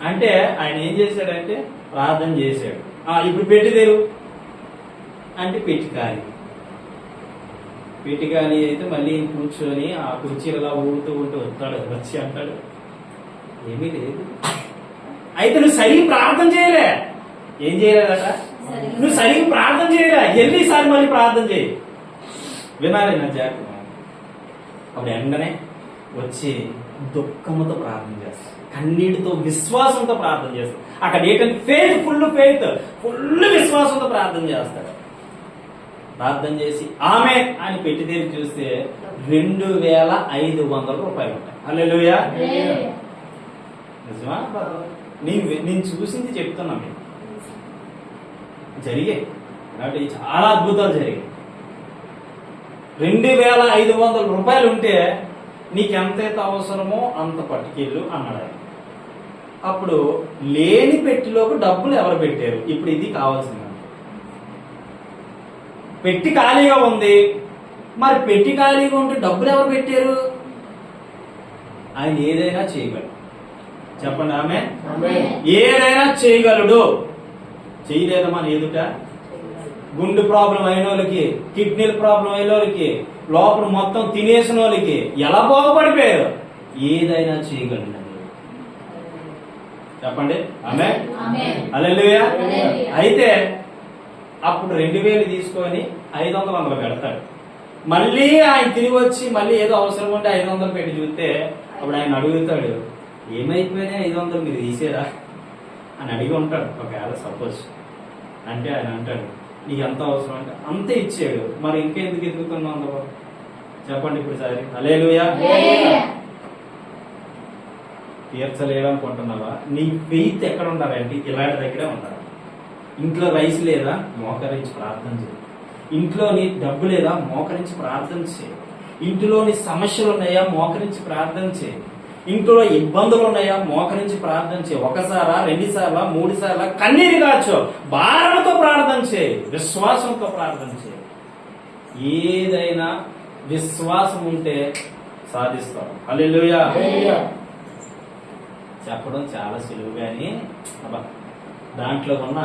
అంటే ఆయన ఏం చేశాడంటే ప్రార్థన చేశాడు. ఇప్పుడు పెట్టి తెరు అంటే పెట్టి ఖాళీ. పెట్టి ఖాళీ అయితే మళ్ళీ కూర్చొని ఆ కుర్చీలా ఊగుతూ ఉంటూ వస్తాడు, వచ్చి అంటాడు, ఏమీ లేదు. అయితే నువ్వు సరిగ్గా ప్రార్థన చేయలే. ఏం చేయలేదట? నువ్వు సరిగ్గా ప్రార్థన చేయలే. వెళ్ళి ఈసారి మళ్ళీ ప్రార్థన చేయి. వినాలి నా జాగ్రత్త. అప్పుడు వెంటనే వచ్చి దుఃఖంతో ప్రార్థన చేస్తాడు, కన్నీటితో విశ్వాసంతో ప్రార్థన చేస్తాడు. అక్కడ ఏంటంటే ఫెయిత్, ఫుల్ విశ్వాసంతో ప్రార్థన చేస్తాడు. ప్రార్థన చేసి ఆమె అని పెట్టి తెరిచి చూస్తే 2500 రూపాయలు ఉంటాయి. హల్లెలూయా. నిజమా? నేను చూసింది చెప్తున్నా మీకు. జరిగాయి కాబట్టి చాలా అద్భుతాలు జరిగాయి. 2500 రూపాయలు ఉంటే నీకు ఎంతైతే అవసరమో అంత పట్టుకెళ్ళు అన్నాడు ఆయన. అప్పుడు లేని పెట్టిలోకి డబ్బులు ఎవరు పెట్టారు? ఇప్పుడు ఇది కావాల్సింది. పెట్టి ఖాళీగా ఉంది, మరి పెట్టి ఖాళీగా ఉంటే డబ్బులు ఎవరు పెట్టారు? ఆయన ఏదైనా చేయగలడు. చెప్పండి ఆమె. ఏదైనా చేయగలడు. చేయలేదా మన ఎదుట? గుండె ప్రాబ్లం అయిన వాళ్ళకి, కిడ్నీల ప్రాబ్లం అయిన వాళ్ళకి, లోపల మొత్తం తినేసిన వాళ్ళకి ఎలా బాగుపడిపోయారు? ఏదైనా చేయగలడు. చెప్పండి ఆమె. హల్లెలూయా. అయితే అప్పుడు 2000 తీసుకొని 500 అందులో పెడతాడు. మళ్ళీ ఆయన తిరిగి వచ్చి మళ్ళీ ఏదో అవసరం ఉంటే 500 పెట్టి చూస్తే అప్పుడు ఆయన అడుగుతాడు, ఏమైపోయినాయి 500 మీరు తీసేరా అని అడిగి ఉంటాడు ఒకవేళ సపోజ్. అంటే ఆయన అంటాడు, నీకు ఎంత అవసరం అంటే అంతే ఇచ్చాడు, మరి ఇంకెందుకు ఎదుగుతున్నావు అందులో? చెప్పండి ఇప్పుడు సరే. హల్లెలూయా. తీర్చలేదనుకుంటున్నావా? నీ ఫెయిత్ ఎక్కడ ఉండాలంటే ఇలాంటి దగ్గరే ఉండాలి. ఇంట్లో రైస్ లేదా? మోకరించి ప్రార్థన చేయి. ఇంట్లోని డబ్బు లేదా? మోకరించి ప్రార్థన చేయి. ఇంట్లోని సమస్యలు ఉన్నాయా? మోకరించి ప్రార్థన చేయి. ఇంట్లో ఇబ్బందులు ఉన్నాయా? మోకరించి ప్రార్థన చేయి. 1 సారా 2 సార్లా 3 సార్లా కన్నీరు కాచు. భారంతో ప్రార్థన చేయి, విశ్వాసంతో ప్రార్థన చేయి. ఏదైనా విశ్వాసం ఉంటే సాధిస్తాం. హల్లెలూయా. చెప్పడం చాలా సులువు, కానీ దాంట్లో ఉన్న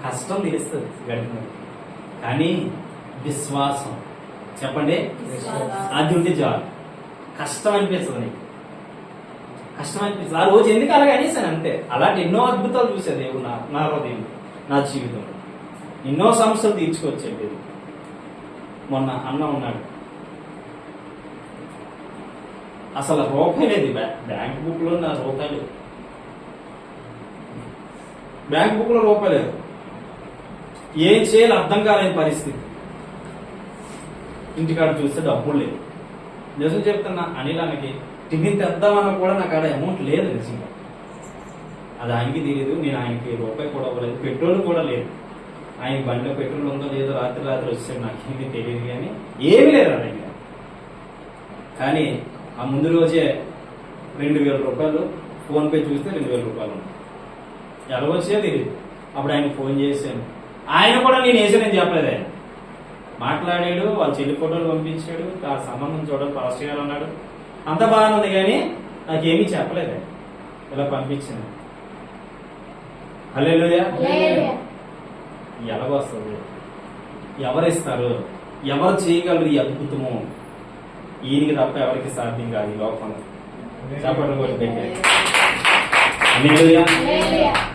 కష్టం తెలుస్తుంది గడిపిన. కానీ విశ్వాసం, చెప్పండి, అది ఉంటే చాలు. కష్టం అనిపిస్తుంది నీకు, కష్టం అనిపిస్తుంది. ఆ రోజు ఎందుకు అలాగే అనేసాను అంతే. అలాంటి ఎన్నో అద్భుతాలు చూసేది దేవుడు నా హృదయం, నా జీవితంలో ఎన్నో సమస్యలు తీర్చుకొచ్చేది. మొన్న అన్న ఉన్నాడు, అసలు రూపాయి లేదు బ్యాంక్ బుక్ లో. నా రూపాయలు బ్యాంక్ బుక్ లో రూపాయి లేదు. ఏం చేయాలి అర్థం కాలేని పరిస్థితి. ఇంటికాడ చూస్తే డబ్బులు లేదు. నిజం చెప్తున్నా, అనిలానికి టిఫిన్ తెద్దామన్నా కూడా నాకు ఆడ అమౌంట్ లేదు నిజంగా. అది ఆయనకి తెలియదు, నేను ఆయనకి రూపాయి కూడా ఇవ్వలేదు. పెట్రోల్ కూడా లేదు. ఆయన బండిలో పెట్రోల్ ఉందో లేదో రాత్రి వచ్చాడు, నాకు ఏమీ తెలియదు. కానీ ఏమీ లేదు ఆ దగ్గర. కానీ ఆ ముందు రోజే 2000 రూపాయలు ఫోన్పే చూస్తే 2000 రూపాయలు ఉన్నాయి. ఎలా వచ్చాయో తెలియదు. అప్పుడు ఆయనకు ఫోన్ చేశాను. ఆయన కూడా నేను వేసానని చెప్పలేదు. ఆయన మాట్లాడాడు, వాళ్ళ చెల్లి ఫోటోలు పంపించాడు, ఆ సంబంధం చూడాలి పాస్టర్ గారు అన్నాడు. అంత బాగానే ఉంది, కానీ నాకేమీ చెప్పలేదు. ఆయన ఇలా పంపించాను. హల్లెలూయా. ఎలాగొస్తుంది? ఎవరిస్తారు? ఎవరు చేయగలరు ఈ అద్భుతము? ఈయనకి తప్ప ఎవరికి సాధ్యం కాదు ఈ లోకంలో. చెప్పండి కూడా పెట్టారు. హల్లెలూయా.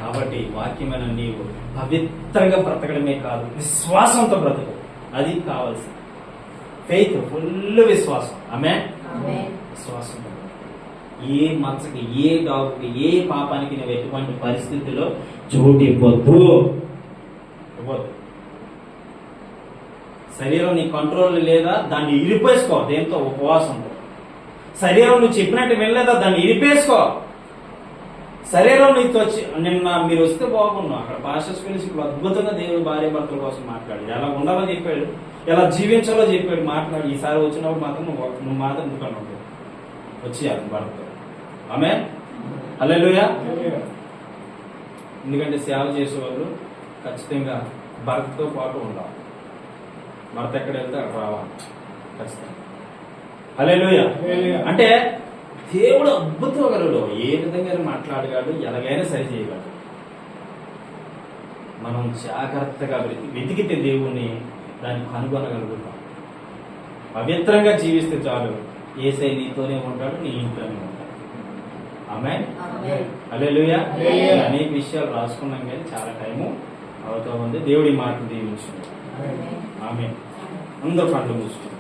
కాబట్టి వాక్యమైన నీవు పవిత్రంగా బ్రతకడమే కాదు, విశ్వాసంతో బ్రతకు. అది కావాల్సింది. ఫెయిత్, ఫుల్ విశ్వాసం. ఆమేన్. విశ్వాసం. ఏ మచ్చకి, ఏ డాగుకి, ఏ పాపానికి నువ్వు ఎటువంటి పరిస్థితుల్లో చోటు ఇవ్వద్దు. శరీరం నీ కంట్రోల్ లేదా, దాన్ని ఇరిపేసుకో. దేంతో? ఉపవాసంతో. శరీరం నువ్వు చెప్పినట్టు వెళ్ళలేదా, దాన్ని ఇరిపేసుకో. శరీరం నీతో వచ్చి, నిన్న మీరు వస్తే బాగున్నావు, అక్కడ పాస్టర్స్ గురించి ఇప్పుడు అద్భుతంగా దేవుడు భార్య భర్తల కోసం మాట్లాడి ఎలా ఉండాలో చెప్పాడు, ఎలా జీవించాలో చెప్పాడు, మాట్లాడి. ఈసారి వచ్చినప్పుడు మాత్రం నువ్వు మాత్రం దుకాణం ఉంటుంది వచ్చేయాలి భర్త. ఆమేన్. హల్లెలూయా. ఎందుకంటే సేవ చేసేవాళ్ళు ఖచ్చితంగా భర్తతో పాటు ఉండాలి. భర్త ఎక్కడ వెళ్తే అక్కడ రావాలి ఖచ్చితంగా. హల్లెలూయా. అంటే దేవుడు అద్భుతగలడు. ఏ విధంగా మాట్లాడగలడు, ఎలాగైనా సరి చేయగలడు. మనం జాగ్రత్తగా వెతికితే దేవుణ్ణి దాన్ని కనుగొనగలుగుతాం. పవిత్రంగా జీవిస్తే చాలు, యేసయ్య నీతోనే ఉంటాడు, నీ ఇంట్లోనే ఉంటాడు. ఆమేన్. హల్లెలూయా. అనేక విషయాలు రాసుకున్నాం కానీ చాలా టైము అవుతా ఉంది. దేవుడి మాట దీవించండి. ఆమేన్. అందరూ కళ్ళు మూసుకోండి.